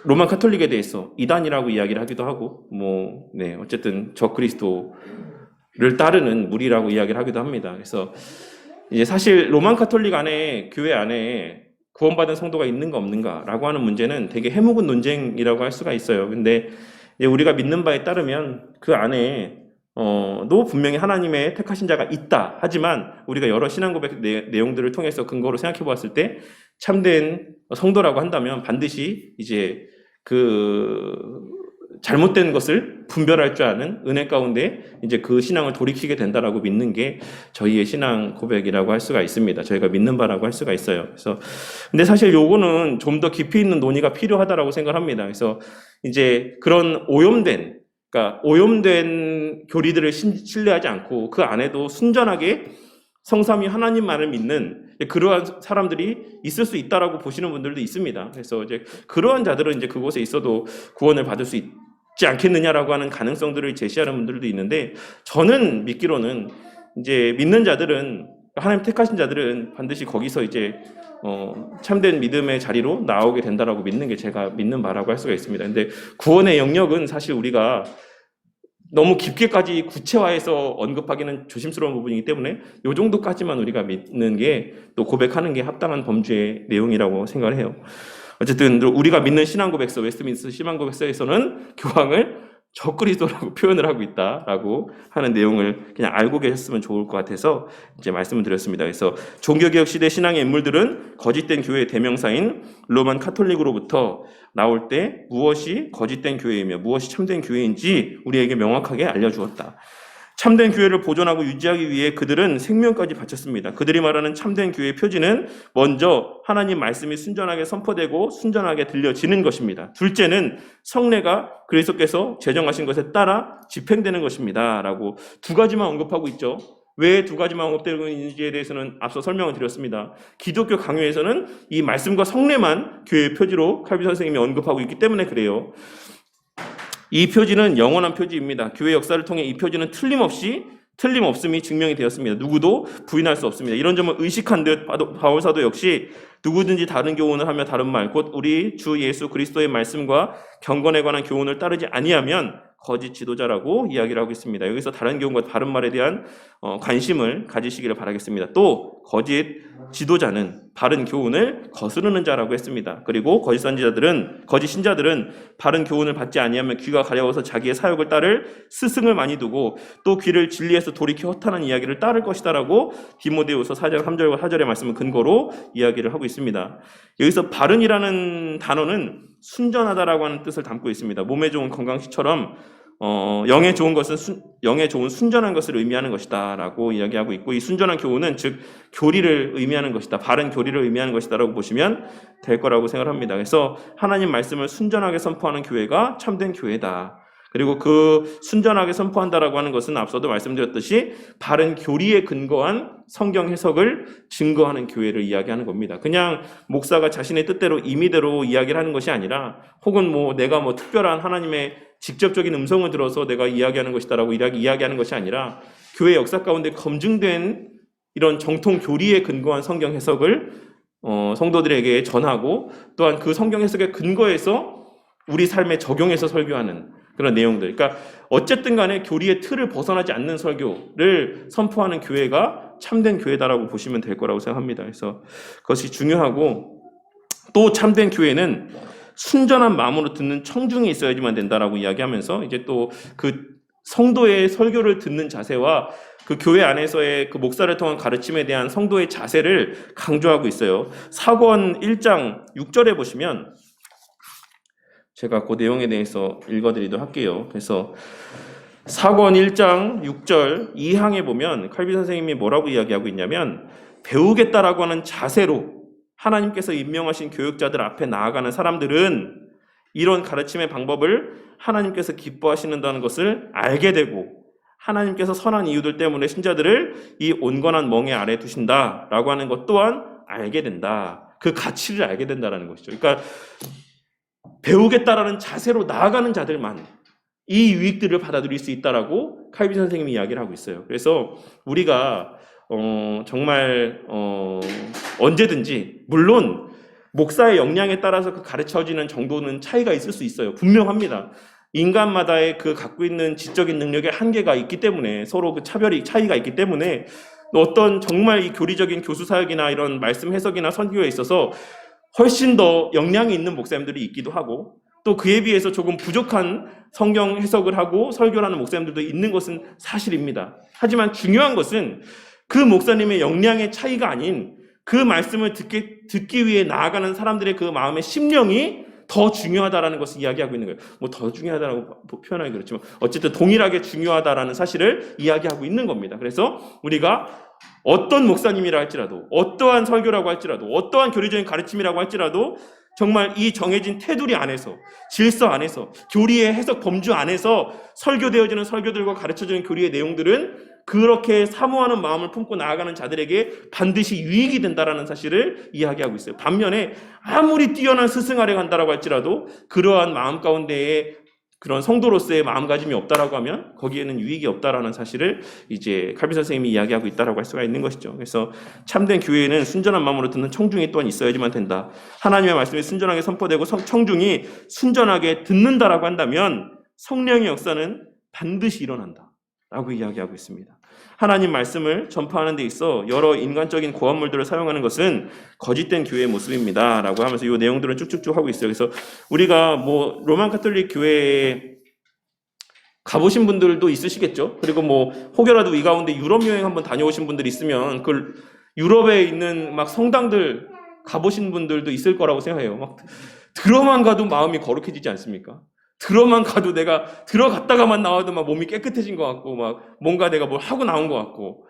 로만 카톨릭에 대해서 이단이라고 이야기를 하기도 하고 네, 어쨌든 적그리스도를 따르는 무리라고 이야기를 하기도 합니다. 그래서 이제 사실 로만 카톨릭 안에 교회 안에 구원받은 성도가 있는가 없는가라고 하는 문제는 되게 해묵은 논쟁이라고 할 수가 있어요. 근데 우리가 믿는 바에 따르면 그 안에 도 분명히 하나님의 택하신 자가 있다. 하지만 우리가 여러 신앙고백 내용들을 통해서 근거로 생각해 보았을 때 참된 성도라고 한다면 반드시 이제 그 잘못된 것을 분별할 줄 아는 은혜 가운데 이제 그 신앙을 돌이키게 된다라고 믿는 게 저희의 신앙 고백이라고 할 수가 있습니다. 저희가 믿는 바라고 할 수가 있어요. 그래서 근데 사실 요거는 좀 더 깊이 있는 논의가 필요하다라고 생각합니다. 그래서 이제 그런 오염된 교리들을 신뢰하지 않고 그 안에도 순전하게 성삼위 하나님만을 믿는 그러한 사람들이 있을 수 있다라고 보시는 분들도 있습니다. 그래서 이제 그러한 자들은 이제 그곳에 있어도 구원을 받을 수 있지 않겠느냐라고 하는 가능성들을 제시하는 분들도 있는데 저는 믿기로는 이제 믿는 자들은 하나님 택하신 자들은 반드시 거기서 이제 참된 믿음의 자리로 나오게 된다라고 믿는 게 제가 믿는 바라고 할 수가 있습니다. 근데 구원의 영역은 사실 우리가 너무 깊게까지 구체화해서 언급하기는 조심스러운 부분이기 때문에 이 정도까지만 우리가 믿는 게 또 고백하는 게 합당한 범주의 내용이라고 생각을 해요. 어쨌든 우리가 믿는 신앙고백서 웨스트민스터 신앙고백서에서는 교황을 적그리스도라고 표현을 하고 있다라고 하는 내용을 그냥 알고 계셨으면 좋을 것 같아서 이제 말씀을 드렸습니다. 그래서 종교개혁 시대 신앙의 인물들은 거짓된 교회의 대명사인 로만 카톨릭으로부터 나올 때 무엇이 거짓된 교회이며 무엇이 참된 교회인지 우리에게 명확하게 알려주었다. 참된 교회를 보존하고 유지하기 위해 그들은 생명까지 바쳤습니다. 그들이 말하는 참된 교회의 표지는 먼저 하나님 말씀이 순전하게 선포되고 순전하게 들려지는 것입니다. 둘째는 성례가 그리스도께서 제정하신 것에 따라 집행되는 것입니다. 라고 두 가지만 언급하고 있죠. 왜 두 가지만 언급되고 있는지에 대해서는 앞서 설명을 드렸습니다. 기독교 강요에서는 이 말씀과 성례만 교회의 표지로 칼빈 선생님이 언급하고 있기 때문에 그래요. 이 표지는 영원한 표지입니다. 교회 역사를 통해 이 표지는 틀림없음이 증명이 되었습니다. 누구도 부인할 수 없습니다. 이런 점을 의식한 듯 바울 사도 역시 누구든지 다른 교훈을 하며 다른 말, 곧 우리 주 예수 그리스도의 말씀과 경건에 관한 교훈을 따르지 아니하면 거짓 지도자라고 이야기를 하고 있습니다. 여기서 다른 교훈과 바른 말에 대한 관심을 가지시기를 바라겠습니다. 또 거짓 지도자는 바른 교훈을 거스르는 자라고 했습니다. 그리고 거짓 신자들은 바른 교훈을 받지 아니하면 귀가 가려워서 자기의 사욕을 따를 스승을 많이 두고 또 귀를 진리에서 돌이켜 허탄한 이야기를 따를 것이다라고 디모데후서 4장 3절과 4절의 말씀을 근거로 이야기를 하고 있습니다. 여기서 바른이라는 단어는 순전하다라고 하는 뜻을 담고 있습니다. 몸에 좋은 건강식처럼 영에 좋은 순전한 것을 의미하는 것이다라고 이야기하고 있고, 이 순전한 교훈은 즉 교리를 의미하는 것이다, 바른 교리를 의미하는 것이다라고 보시면 될 거라고 생각합니다. 그래서 하나님 말씀을 순전하게 선포하는 교회가 참된 교회다. 그리고 그 순전하게 선포한다라고 하는 것은 앞서도 말씀드렸듯이 바른 교리에 근거한 성경 해석을 증거하는 교회를 이야기하는 겁니다. 그냥 목사가 자신의 뜻대로 임의대로 이야기를 하는 것이 아니라, 혹은 내가 특별한 하나님의 직접적인 음성을 들어서 내가 이야기하는 것이다라고 이야기하는 것이 아니라, 교회 역사 가운데 검증된 이런 정통 교리에 근거한 성경 해석을 성도들에게 전하고, 또한 그 성경 해석에 근거해서 우리 삶에 적용해서 설교하는 그런 내용들. 그러니까 어쨌든 간에 교리의 틀을 벗어나지 않는 설교를 선포하는 교회가 참된 교회다라고 보시면 될 거라고 생각합니다. 그래서 그것이 중요하고, 또 참된 교회는 순전한 마음으로 듣는 청중이 있어야지만 된다라고 이야기하면서, 이제 또 그 성도의 설교를 듣는 자세와 그 교회 안에서의 그 목사를 통한 가르침에 대한 성도의 자세를 강조하고 있어요. 사권 1장 6절에 보시면, 제가 그 내용에 대해서 읽어드리도록 할게요. 그래서 사권 1장 6절 2항에 보면 칼빈 선생님이 뭐라고 이야기하고 있냐면, 배우겠다라고 하는 자세로 하나님께서 임명하신 교육자들 앞에 나아가는 사람들은 이런 가르침의 방법을 하나님께서 기뻐하시는다는 것을 알게 되고, 하나님께서 선한 이유들 때문에 신자들을 이 온건한 멍에 아래 두신다라고 하는 것 또한 알게 된다. 그 가치를 알게 된다라는 것이죠. 그러니까 배우겠다라는 자세로 나아가는 자들만 이 유익들을 받아들일 수 있다라고 칼빈 선생님이 이야기를 하고 있어요. 그래서 우리가 정말 언제든지, 물론 목사의 역량에 따라서 그 가르쳐지는 정도는 차이가 있을 수 있어요. 분명합니다. 인간마다의 그 갖고 있는 지적인 능력의 한계가 있기 때문에, 서로 그 차이가 있기 때문에, 어떤 정말 이 교리적인 교수 사역이나 이런 말씀 해석이나 선교에 있어서 훨씬 더 역량이 있는 목사님들이 있기도 하고, 또 그에 비해서 조금 부족한 성경 해석을 하고 설교를 하는 목사님들도 있는 것은 사실입니다. 하지만 중요한 것은 그 목사님의 역량의 차이가 아닌, 그 말씀을 듣기 위해 나아가는 사람들의 그 마음의 심령이 더 중요하다라는 것을 이야기하고 있는 거예요. 더 중요하다라고 표현하기 그렇지만 어쨌든 동일하게 중요하다라는 사실을 이야기하고 있는 겁니다. 그래서 우리가 어떤 목사님이라 할지라도, 어떠한 설교라고 할지라도, 어떠한 교리적인 가르침이라고 할지라도, 정말 이 정해진 테두리 안에서, 질서 안에서, 교리의 해석 범주 안에서 설교되어지는 설교들과 가르쳐지는 교리의 내용들은 그렇게 사모하는 마음을 품고 나아가는 자들에게 반드시 유익이 된다라는 사실을 이야기하고 있어요. 반면에 아무리 뛰어난 스승 아래 간다라고 할지라도 그러한 마음 가운데에 그런 성도로서의 마음가짐이 없다라고 하면 거기에는 유익이 없다라는 사실을 이제 칼빈 선생님이 이야기하고 있다라고 할 수가 있는 것이죠. 그래서 참된 교회에는 순전한 마음으로 듣는 청중이 또한 있어야지만 된다. 하나님의 말씀이 순전하게 선포되고 청중이 순전하게 듣는다라고 한다면 성령의 역사는 반드시 일어난다라고 이야기하고 있습니다. 하나님 말씀을 전파하는 데 있어 여러 인간적인 고함물들을 사용하는 것은 거짓된 교회의 모습입니다 라고 하면서 이 내용들을 쭉쭉쭉 하고 있어요. 그래서 우리가 로만 카톨릭 교회에 가보신 분들도 있으시겠죠. 그리고 혹여라도 이 가운데 유럽 여행 한번 다녀오신 분들이 있으면 그 유럽에 있는 성당들 가보신 분들도 있을 거라고 생각해요. 들어만 가도 마음이 거룩해지지 않습니까? 들어만 가도 내가 들어갔다가만 나와도 몸이 깨끗해진 것 같고, 뭔가 내가 뭘 하고 나온 것 같고.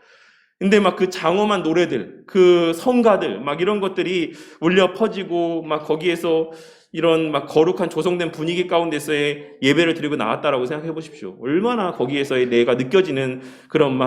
근데 그 장엄한 노래들, 그 성가들, 이런 것들이 울려 퍼지고, 거기에서 이런 거룩한 조성된 분위기 가운데서의 예배를 드리고 나왔다라고 생각해 보십시오. 얼마나 거기에서의 내가 느껴지는 그런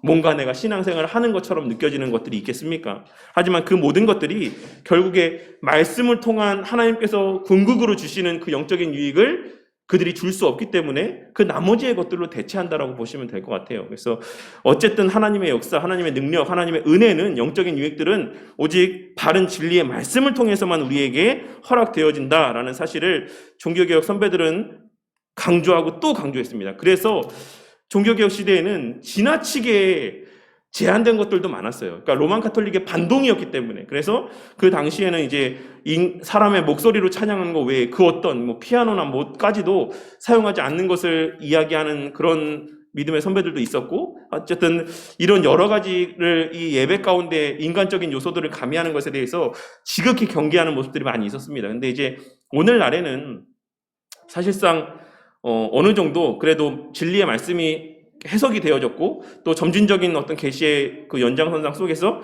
뭔가 내가 신앙생활을 하는 것처럼 느껴지는 것들이 있겠습니까? 하지만 그 모든 것들이 결국에 말씀을 통한 하나님께서 궁극으로 주시는 그 영적인 유익을 그들이 줄 수 없기 때문에 그 나머지의 것들로 대체한다라고 보시면 될 것 같아요. 그래서 어쨌든 하나님의 역사, 하나님의 능력, 하나님의 은혜는, 영적인 유익들은 오직 바른 진리의 말씀을 통해서만 우리에게 허락되어진다라는 사실을 종교개혁 선배들은 강조하고 또 강조했습니다. 그래서 종교개혁 시대에는 지나치게 제한된 것들도 많았어요. 그러니까 로만 카톨릭의 반동이었기 때문에. 그래서 그 당시에는 이제 사람의 목소리로 찬양하는 거 외에 그 어떤 뭐 피아노나 뭐까지도 사용하지 않는 것을 이야기하는 그런 믿음의 선배들도 있었고, 어쨌든 이런 여러 가지를 이 예배 가운데 인간적인 요소들을 가미하는 것에 대해서 지극히 경계하는 모습들이 많이 있었습니다. 근데 이제 오늘날에는 사실상 어느 정도 그래도 진리의 말씀이 해석이 되어졌고, 또 점진적인 어떤 계시의 그 연장선상 속에서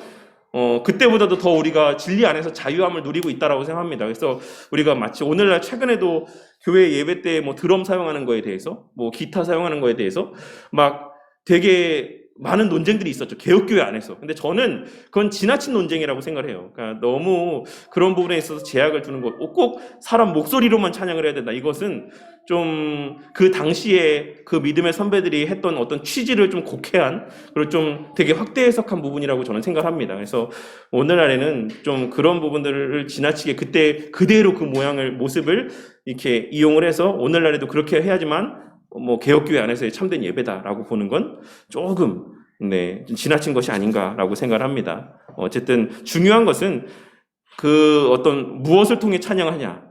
그때보다도 더 우리가 진리 안에서 자유함을 누리고 있다라고 생각합니다. 그래서 우리가 마치 오늘날 최근에도 교회 예배 때 뭐 드럼 사용하는 거에 대해서, 뭐 기타 사용하는 거에 대해서 막 되게 많은 논쟁들이 있었죠. 개혁교회 안에서. 근데 저는 그건 지나친 논쟁이라고 생각을 해요. 그러니까 너무 그런 부분에 있어서 제약을 두는 것, 꼭 사람 목소리로만 찬양을 해야 된다. 이것은 좀 그 당시에 그 믿음의 선배들이 했던 어떤 취지를 좀 곡해한, 그리고 좀 되게 확대 해석한 부분이라고 저는 생각합니다. 그래서 오늘날에는 좀 그런 부분들을 지나치게 그때 그대로 그 모습을 이렇게 이용을 해서 오늘날에도 그렇게 해야지만 뭐 개혁교회 안에서의 참된 예배다라고 보는 건 조금 좀 지나친 것이 아닌가라고 생각을 합니다. 어쨌든 중요한 것은 그 어떤 무엇을 통해 찬양하냐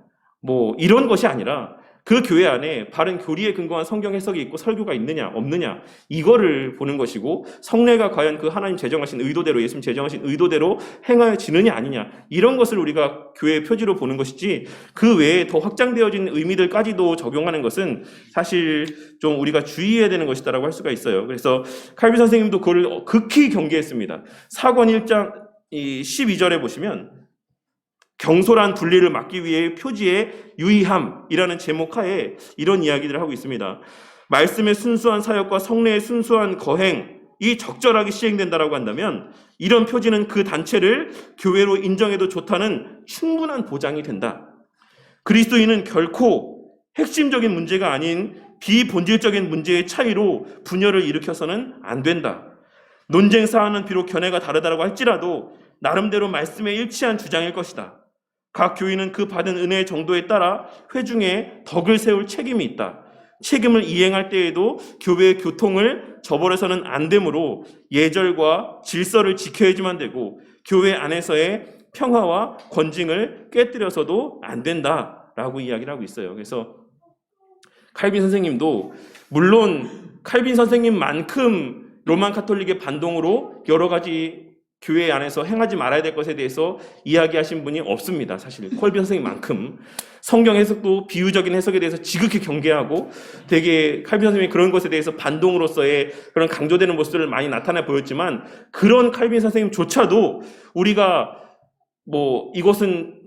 뭐 이런 것이 아니라 그 교회 안에 바른 교리에 근거한 성경 해석이 있고 설교가 있느냐 없느냐 이거를 보는 것이고, 성례가 과연 그 하나님 제정하신 의도대로, 예수님 제정하신 의도대로 행하여지느냐 아니냐, 이런 것을 우리가 교회의 표지로 보는 것이지, 그 외에 더 확장되어진 의미들까지도 적용하는 것은 사실 좀 우리가 주의해야 되는 것이다라고 할 수가 있어요. 그래서 칼빈 선생님도 그걸 극히 경계했습니다. 사권 1장 12절에 보시면 경솔한 분리를 막기 위해 표지의 유의함이라는 제목 하에 이런 이야기들을 하고 있습니다. 말씀의 순수한 사역과 성례의 순수한 거행이 적절하게 시행된다라고 한다면 이런 표지는 그 단체를 교회로 인정해도 좋다는 충분한 보장이 된다. 그리스도인은 결코 핵심적인 문제가 아닌 비본질적인 문제의 차이로 분열을 일으켜서는 안 된다. 논쟁 사안은 비록 견해가 다르다고 할지라도 나름대로 말씀에 일치한 주장일 것이다. 각 교인은 그 받은 은혜의 정도에 따라 회중에 덕을 세울 책임이 있다. 책임을 이행할 때에도 교회의 교통을 저버려서는 안 되므로 예절과 질서를 지켜야지만 되고, 교회 안에서의 평화와 권징을 깨뜨려서도 안 된다라고 이야기를 하고 있어요. 그래서 칼빈 선생님도 물론 칼빈 선생님만큼 로만 카톨릭의 반동으로 여러 가지 교회 안에서 행하지 말아야 될 것에 대해서 이야기하신 분이 없습니다. 사실 콜빈 선생님만큼 성경 해석도 비유적인 해석에 대해서 지극히 경계하고, 되게 칼빈 선생님이 그런 것에 대해서 반동으로서의 그런 강조되는 모습들을 많이 나타내 보였지만, 그런 칼빈 선생님조차도 우리가 뭐 이것은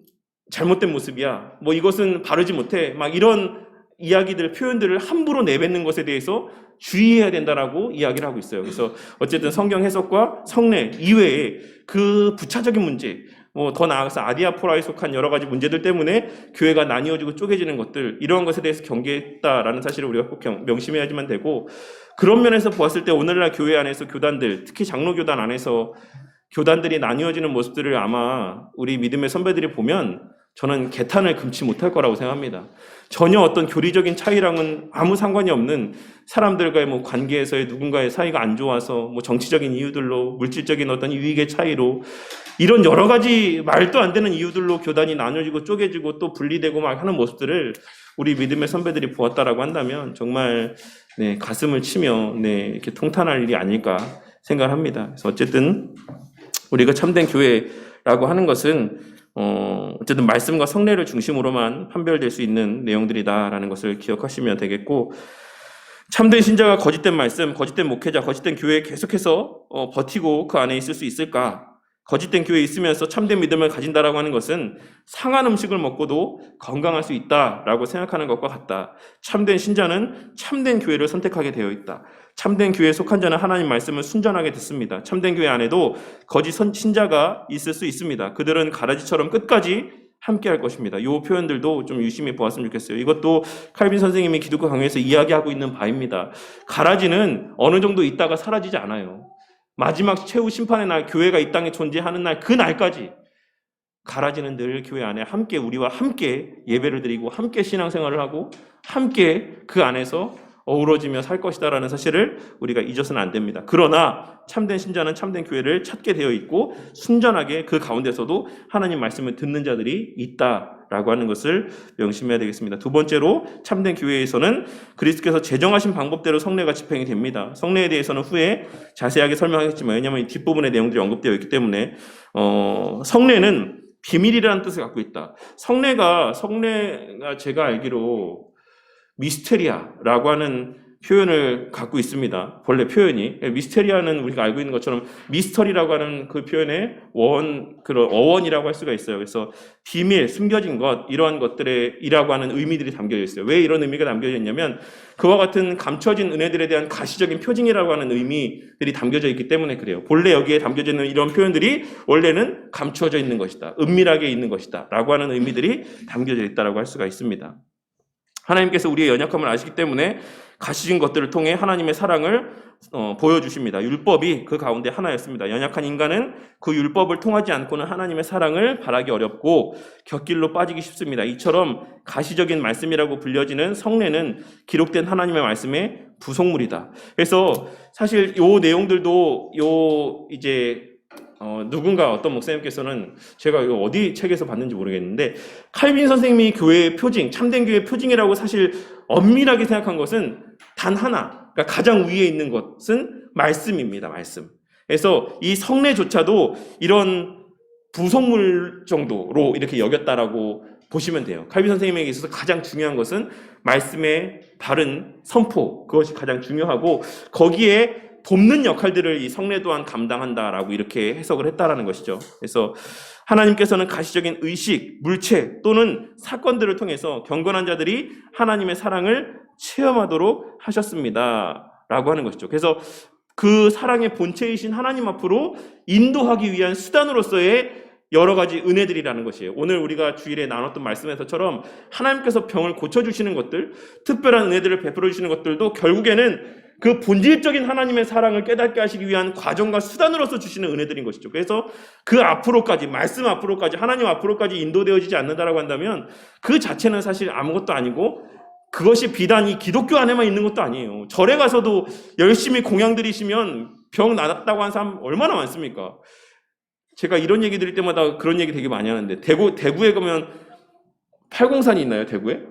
잘못된 모습이야, 뭐 이것은 바르지 못해, 막 이런 이야기들, 표현들을 함부로 내뱉는 것에 대해서 주의해야 된다라고 이야기를 하고 있어요. 그래서 어쨌든 성경 해석과 성례 이외에 그 부차적인 문제, 뭐 더 나아가서 아디아포라에 속한 여러 가지 문제들 때문에 교회가 나뉘어지고 쪼개지는 것들, 이러한 것에 대해서 경계했다라는 사실을 우리가 꼭 명심해야지만 되고, 그런 면에서 보았을 때 오늘날 교회 안에서 교단들, 특히 장로교단 안에서 교단들이 나뉘어지는 모습들을 아마 우리 믿음의 선배들이 보면 저는 개탄을 금치 못할 거라고 생각합니다. 전혀 어떤 교리적인 차이랑은 아무 상관이 없는 사람들과의 뭐 관계에서의 누군가의 사이가 안 좋아서 뭐 정치적인 이유들로, 물질적인 어떤 이익의 차이로, 이런 여러 가지 말도 안 되는 이유들로 교단이 나눠지고 쪼개지고 또 분리되고 막 하는 모습들을 우리 믿음의 선배들이 보았다라고 한다면 정말 가슴을 치며 이렇게 통탄할 일이 아닐까 생각합니다. 그래서 어쨌든 우리가 참된 교회라고 하는 것은 어쨌든 말씀과 성례를 중심으로만 판별될 수 있는 내용들이다라는 것을 기억하시면 되겠고, 참된 신자가 거짓된 말씀, 거짓된 목회자, 거짓된 교회에 계속해서 버티고 그 안에 있을 수 있을까? 거짓된 교회에 있으면서 참된 믿음을 가진다라고 하는 것은 상한 음식을 먹고도 건강할 수 있다라고 생각하는 것과 같다. 참된 신자는 참된 교회를 선택하게 되어 있다. 참된 교회에 속한 자는 하나님 말씀을 순전하게 듣습니다. 참된 교회 안에도 거짓 신자가 있을 수 있습니다. 그들은 가라지처럼 끝까지 함께 할 것입니다. 이 표현들도 좀 유심히 보았으면 좋겠어요. 이것도 칼빈 선생님이 기독교 강요에서 이야기하고 있는 바입니다. 가라지는 어느 정도 있다가 사라지지 않아요. 마지막 최후 심판의 날, 교회가 이 땅에 존재하는 날, 그 날까지 가라지는 늘 교회 안에 함께 우리와 함께 예배를 드리고 함께 신앙생활을 하고 함께 그 안에서 어우러지며 살 것이다라는 사실을 우리가 잊어서는 안 됩니다. 그러나 참된 신자는 참된 교회를 찾게 되어 있고 순전하게 그 가운데서도 하나님 말씀을 듣는 자들이 있다라고 하는 것을 명심해야 되겠습니다. 두 번째로 참된 교회에서는 그리스도께서 제정하신 방법대로 성례가 집행이 됩니다. 성례에 대해서는 후에 자세하게 설명하겠지만 왜냐하면 이 뒷부분의 내용들이 언급되어 있기 때문에 성례는 비밀이라는 뜻을 갖고 있다. 성례가 제가 알기로 미스테리아라고 하는 표현을 갖고 있습니다. 본래 표현이 미스테리아는 우리가 알고 있는 것처럼 미스터리라고 하는 그 표현의 그런 어원이라고 할 수가 있어요. 그래서 비밀, 숨겨진 것 이러한 것들이라고 하는 의미들이 담겨져 있어요. 왜 이런 의미가 담겨져 있냐면 그와 같은 감춰진 은혜들에 대한 가시적인 표징이라고 하는 의미들이 담겨져 있기 때문에 그래요. 본래 여기에 담겨져 있는 이런 표현들이 원래는 감추어져 있는 것이다, 은밀하게 있는 것이다라고 하는 의미들이 담겨져 있다라고 할 수가 있습니다. 하나님께서 우리의 연약함을 아시기 때문에 가시진 것들을 통해 하나님의 사랑을 보여주십니다. 율법이 그 가운데 하나였습니다. 연약한 인간은 그 율법을 통하지 않고는 하나님의 사랑을 바라기 어렵고 곁길로 빠지기 쉽습니다. 이처럼 가시적인 말씀이라고 불려지는 성례는 기록된 하나님의 말씀의 부속물이다. 그래서 사실 요 내용들도 누군가 어떤 목사님께서는 제가 이거 어디 책에서 봤는지 모르겠는데 칼빈 선생님이 교회의 표징, 참된 교회의 표징이라고 사실 엄밀하게 생각한 것은 단 하나, 그러니까 가장 위에 있는 것은 말씀입니다. 말씀. 그래서 이 성례조차도 이런 부속물 정도로 이렇게 여겼다라고 보시면 돼요. 칼빈 선생님에게 있어서 가장 중요한 것은 말씀의 바른 선포, 그것이 가장 중요하고 거기에 돕는 역할들을 이 성례 또한 감당한다라고 이렇게 해석을 했다라는 것이죠. 그래서 하나님께서는 가시적인 의식, 물체 또는 사건들을 통해서 경건한 자들이 하나님의 사랑을 체험하도록 하셨습니다. 라고 하는 것이죠. 그래서 그 사랑의 본체이신 하나님 앞으로 인도하기 위한 수단으로서의 여러 가지 은혜들이라는 것이에요. 오늘 우리가 주일에 나눴던 말씀에서처럼 하나님께서 병을 고쳐주시는 것들, 특별한 은혜들을 베풀어 주시는 것들도 결국에는 그 본질적인 하나님의 사랑을 깨닫게 하시기 위한 과정과 수단으로서 주시는 은혜들인 것이죠. 그래서 그 앞으로까지, 말씀 앞으로까지, 하나님 앞으로까지 인도되어지지 않는다라고 한다면 그 자체는 사실 아무것도 아니고 그것이 비단 이 기독교 안에만 있는 것도 아니에요. 절에 가서도 열심히 공양 드리시면 병 낫았다고 하는 사람 얼마나 많습니까? 제가 이런 얘기 드릴 때마다 그런 얘기 되게 많이 하는데 대구에 가면 팔공산이 있나요? 대구에?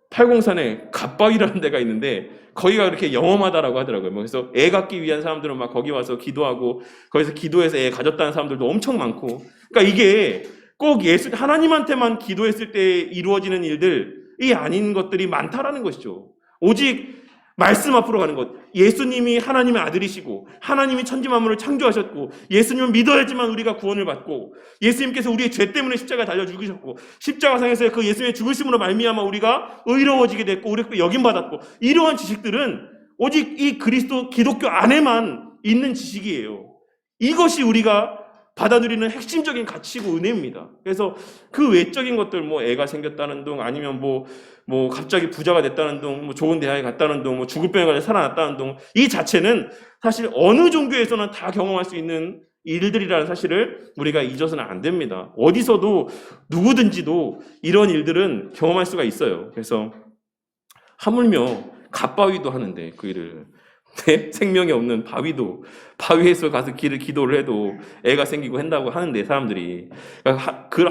팔공산에 갓바위라는 데가 있는데 거기가 그렇게 영험하다라고 하더라고요. 그래서 애 갖기 위한 사람들은 막 거기 와서 기도하고 거기서 기도해서 애 가졌다는 사람들도 엄청 많고, 그러니까 이게 꼭 하나님한테만 기도했을 때 이루어지는 일들이 아닌 것들이 많다라는 것이죠. 오직 말씀 앞으로 가는 것. 예수님이 하나님의 아들이시고 하나님이 천지 만물을 창조하셨고 예수님을 믿어야지만 우리가 구원을 받고 예수님께서 우리의 죄 때문에 십자가에 달려 죽으셨고 십자가상에서 그 예수님의 죽으심으로 말미암아 우리가 의로워지게 됐고 우리가 여김받았고 이러한 지식들은 오직 이 기독교 안에만 있는 지식이에요. 이것이 우리가 받아들이는 핵심적인 가치고 은혜입니다. 그래서 그 외적인 것들, 애가 생겼다는 둥, 아니면 갑자기 부자가 됐다는 둥, 좋은 대학에 갔다는 둥, 죽을 병에 걸려 살아났다는 둥, 이 자체는 사실 어느 종교에서는 다 경험할 수 있는 일들이라는 사실을 우리가 잊어서는 안 됩니다. 어디서도 누구든지도 이런 일들은 경험할 수가 있어요. 그래서 하물며 갓바위도 하는데 그 일을. 생명이 없는 바위에서 가서 기도를 해도 애가 생기고 한다고 하는데 사람들이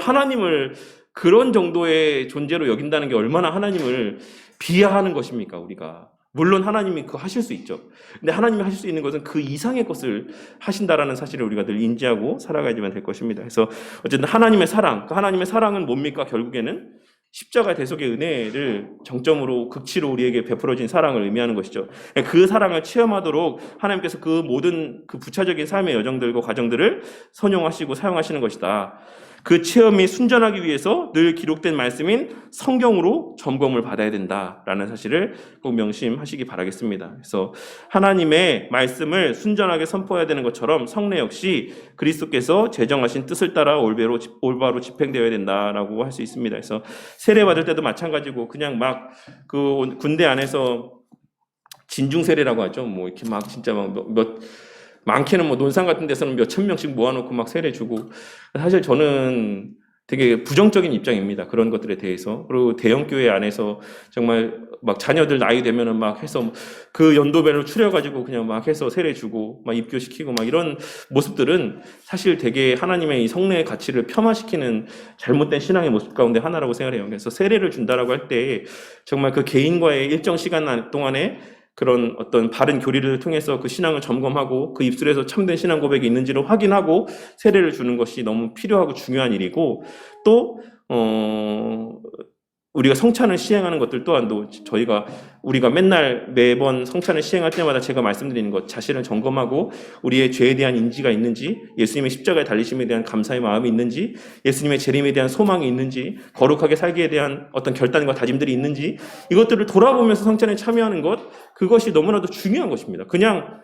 하나님을 그런 정도의 존재로 여긴다는 게 얼마나 하나님을 비하하는 것입니까? 우리가 물론 하나님이 그거 하실 수 있죠. 근데 하나님이 하실 수 있는 것은 그 이상의 것을 하신다라는 사실을 우리가 늘 인지하고 살아가야지만 될 것입니다. 그래서 어쨌든 하나님의 사랑, 그 하나님의 사랑은 뭡니까? 결국에는 십자가 대속의 은혜를 정점으로 극치로 우리에게 베풀어진 사랑을 의미하는 것이죠. 그 사랑을 체험하도록 하나님께서 그 모든 그 부차적인 삶의 여정들과 과정들을 선용하시고 사용하시는 것이다. 그 체험이 순전하기 위해서 늘 기록된 말씀인 성경으로 점검을 받아야 된다라는 사실을 꼭 명심하시기 바라겠습니다. 그래서 하나님의 말씀을 순전하게 선포해야 되는 것처럼 성례 역시 그리스도께서 제정하신 뜻을 따라 올바로 집행되어야 된다라고 할 수 있습니다. 그래서 세례 받을 때도 마찬가지고 그냥 막 그 군대 안에서 진중 세례라고 하죠. 이렇게 막 진짜 많게는 논산 같은 데서는 몇천 명씩 모아놓고 막 세례 주고, 사실 저는 되게 부정적인 입장입니다. 그런 것들에 대해서. 그리고 대형교회 안에서 정말 막 자녀들 나이 되면은 막 해서 그 연도별로 추려가지고 그냥 막 해서 세례 주고 막 입교시키고 막 이런 모습들은 사실 되게 하나님의 이 성례의 가치를 폄하시키는 잘못된 신앙의 모습 가운데 하나라고 생각해요. 그래서 세례를 준다라고 할 때 정말 그 개인과의 일정 시간 동안에 그런 어떤 바른 교리를 통해서 그 신앙을 점검하고 그 입술에서 참된 신앙 고백이 있는지를 확인하고 세례를 주는 것이 너무 필요하고 중요한 일이고 또 우리가 성찬을 시행하는 것들 또한도 우리가 맨날 매번 성찬을 시행할 때마다 제가 말씀드리는 것 자신을 점검하고 우리의 죄에 대한 인지가 있는지 예수님의 십자가에 달리심에 대한 감사의 마음이 있는지 예수님의 재림에 대한 소망이 있는지 거룩하게 살기에 대한 어떤 결단과 다짐들이 있는지 이것들을 돌아보면서 성찬에 참여하는 것 그것이 너무나도 중요한 것입니다. 그냥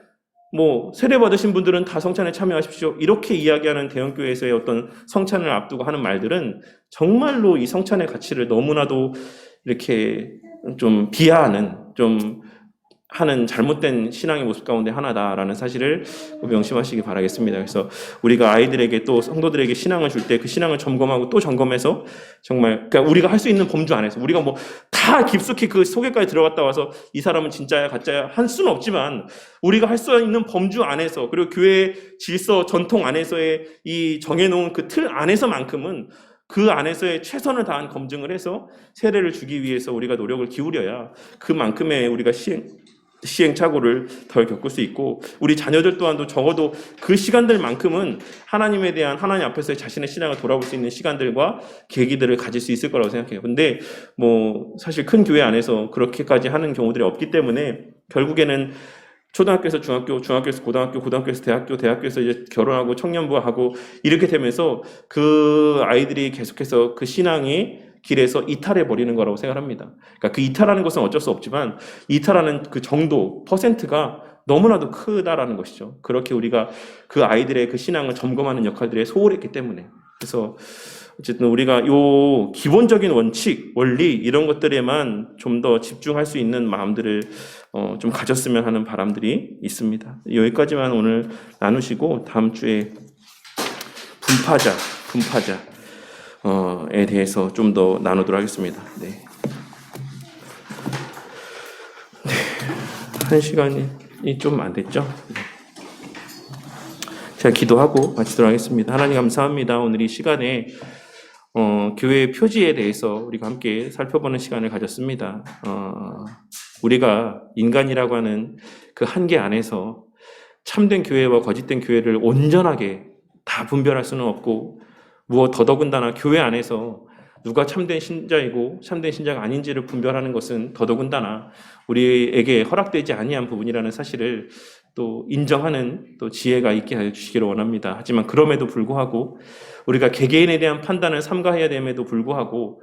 세례 받으신 분들은 다 성찬에 참여하십시오. 이렇게 이야기하는 대형교회에서의 어떤 성찬을 앞두고 하는 말들은 정말로 이 성찬의 가치를 너무나도 이렇게 좀 비하하는, 좀 하는 잘못된 신앙의 모습 가운데 하나다라는 사실을 명심하시기 바라겠습니다. 그래서 우리가 아이들에게 또 성도들에게 신앙을 줄 때 그 신앙을 점검하고 또 점검해서 정말 그러니까 우리가 할 수 있는 범주 안에서 우리가 다 깊숙이 그 속에까지 들어갔다 와서 이 사람은 진짜야 가짜야 할 수는 없지만 우리가 할 수 있는 범주 안에서 그리고 교회의 질서 전통 안에서의 이 정해놓은 그 틀 안에서만큼은 그 안에서의 최선을 다한 검증을 해서 세례를 주기 위해서 우리가 노력을 기울여야 그만큼의 우리가 시행착오를 덜 겪을 수 있고 우리 자녀들 또한도 적어도 그 시간들만큼은 하나님 앞에서의 자신의 신앙을 돌아볼 수 있는 시간들과 계기들을 가질 수 있을 거라고 생각해요. 근데 사실 큰 교회 안에서 그렇게까지 하는 경우들이 없기 때문에 결국에는 초등학교에서 중학교, 중학교에서 고등학교, 고등학교에서 대학교, 대학교에서 이제 결혼하고 청년부하고 이렇게 되면서 그 아이들이 계속해서 그 신앙이 길에서 이탈해 버리는 거라고 생각합니다. 그러니까 그 이탈하는 것은 어쩔 수 없지만 이탈하는 그 정도, 퍼센트가 너무나도 크다라는 것이죠. 그렇게 우리가 그 아이들의 그 신앙을 점검하는 역할들에 소홀했기 때문에. 그래서 어쨌든 우리가 요 기본적인 원칙, 원리 이런 것들에만 좀 더 집중할 수 있는 마음들을 좀 가졌으면 하는 바람들이 있습니다. 여기까지만 오늘 나누시고 다음 주에 분파자에 대해서 좀 더 나누도록 하겠습니다. 네. 한 시간이 좀 안 됐죠? 제가 기도하고 마치도록 하겠습니다. 하나님 감사합니다. 오늘 이 시간에 교회의 표지에 대해서 우리가 함께 살펴보는 시간을 가졌습니다. 우리가 인간이라고 하는 그 한계 안에서 참된 교회와 거짓된 교회를 온전하게 다 분별할 수는 없고 더더군다나 교회 안에서 누가 참된 신자이고 참된 신자가 아닌지를 분별하는 것은 더더군다나 우리에게 허락되지 아니한 부분이라는 사실을 또 인정하는 또 지혜가 있게 하여 주시기를 원합니다. 하지만 그럼에도 불구하고 우리가 개개인에 대한 판단을 삼가해야 됨에도 불구하고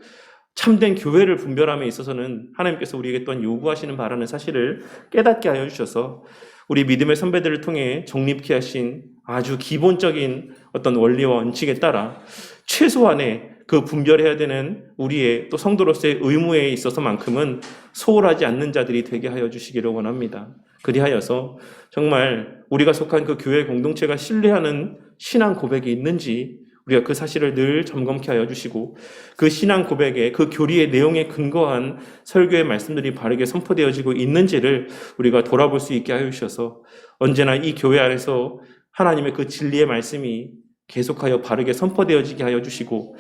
참된 교회를 분별함에 있어서는 하나님께서 우리에게 또한 요구하시는 바라는 사실을 깨닫게 하여 주셔서 우리 믿음의 선배들을 통해 정립케 하신 아주 기본적인 어떤 원리와 원칙에 따라 최소한의 그 분별해야 되는 우리의 또 성도로서의 의무에 있어서만큼은 소홀하지 않는 자들이 되게 하여 주시기를 원합니다. 그리하여서 정말 우리가 속한 그 교회 공동체가 신뢰하는 신앙 고백이 있는지 우리가 그 사실을 늘 점검케 하여 주시고 그 신앙 고백의 그 교리의 내용에 근거한 설교의 말씀들이 바르게 선포되어지고 있는지를 우리가 돌아볼 수 있게 하여 주셔서 언제나 이 교회 안에서 하나님의 그 진리의 말씀이 계속하여 바르게 선포되어지게 하여 주시고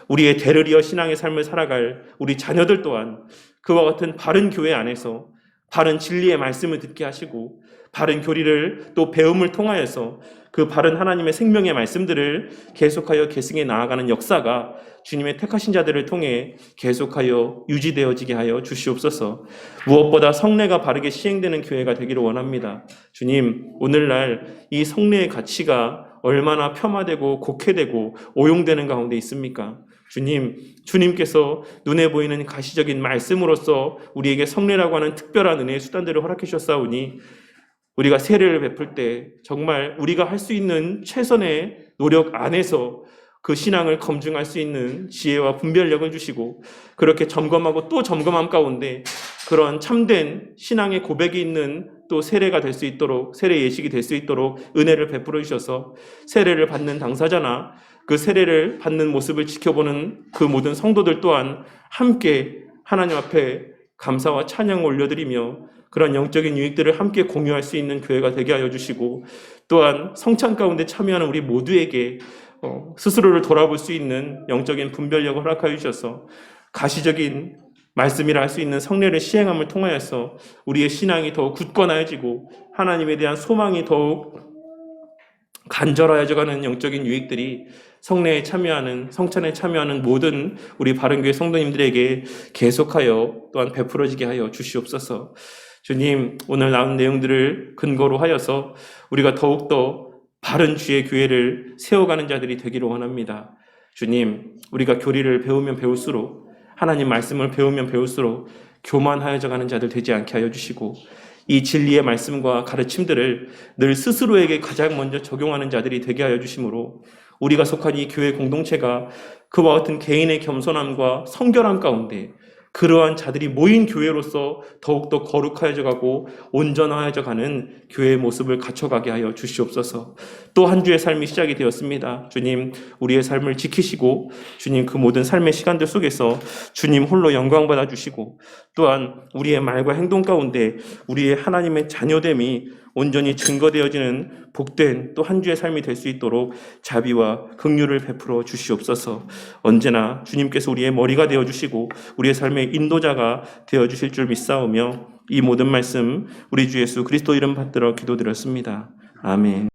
우리의 대를 이어 신앙의 삶을 살아갈 우리 자녀들 또한 그와 같은 바른 교회 안에서 바른 진리의 말씀을 듣게 하시고 바른 교리를 또 배움을 통하여서 그 바른 하나님의 생명의 말씀들을 계속하여 계승해 나아가는 역사가 주님의 택하신 자들을 통해 계속하여 유지되어지게 하여 주시옵소서. 무엇보다 성례가 바르게 시행되는 교회가 되기를 원합니다. 주님, 오늘날 이 성례의 가치가 얼마나 폄하되고 곡해되고 오용되는 가운데 있습니까? 주님께서 눈에 보이는 가시적인 말씀으로써 우리에게 성례라고 하는 특별한 은혜의 수단들을 허락해 주셨사오니 우리가 세례를 베풀 때 정말 우리가 할 수 있는 최선의 노력 안에서 그 신앙을 검증할 수 있는 지혜와 분별력을 주시고 그렇게 점검하고 또 점검함 가운데 그런 참된 신앙의 고백이 있는 또 세례가 될 수 있도록 세례 예식이 될 수 있도록 은혜를 베풀어 주셔서 세례를 받는 당사자나 그 세례를 받는 모습을 지켜보는 그 모든 성도들 또한 함께 하나님 앞에 감사와 찬양을 올려드리며 그런 영적인 유익들을 함께 공유할 수 있는 교회가 되게 하여 주시고, 또한 성찬 가운데 참여하는 우리 모두에게 스스로를 돌아볼 수 있는 영적인 분별력을 허락하여 주셔서 가시적인 말씀이라 할 수 있는 성례를 시행함을 통하여서 우리의 신앙이 더욱 굳건하여지고 하나님에 대한 소망이 더욱 간절하여져가는 영적인 유익들이 성례에 참여하는, 성찬에 참여하는 모든 우리 바른교회 성도님들에게 계속하여 또한 베풀어지게 하여 주시옵소서. 주님, 오늘 나온 내용들을 근거로 하여서 우리가 더욱더 바른 주의 교회를 세워가는 자들이 되기를 원합니다. 주님, 우리가 교리를 배우면 배울수록, 하나님 말씀을 배우면 배울수록 교만하여져 가는 자들 되지 않게 하여 주시고, 이 진리의 말씀과 가르침들을 늘 스스로에게 가장 먼저 적용하는 자들이 되게 하여 주심으로 우리가 속한 이 교회 공동체가 그와 같은 개인의 겸손함과 성결함 가운데 그러한 자들이 모인 교회로서 더욱더 거룩하여져 가고 온전하여져 가는 교회의 모습을 갖춰가게 하여 주시옵소서. 또 한 주의 삶이 시작이 되었습니다. 주님, 우리의 삶을 지키시고 주님, 그 모든 삶의 시간들 속에서 주님 홀로 영광받아 주시고, 또한 우리의 말과 행동 가운데 우리의 하나님의 자녀됨이 온전히 증거되어지는 복된 또 한 주의 삶이 될 수 있도록 자비와 긍휼을 베풀어 주시옵소서. 언제나 주님께서 우리의 머리가 되어주시고 우리의 삶의 인도자가 되어주실 줄 믿사오며 이 모든 말씀 우리 주 예수 그리스도 이름 받들어 기도드렸습니다. 아멘.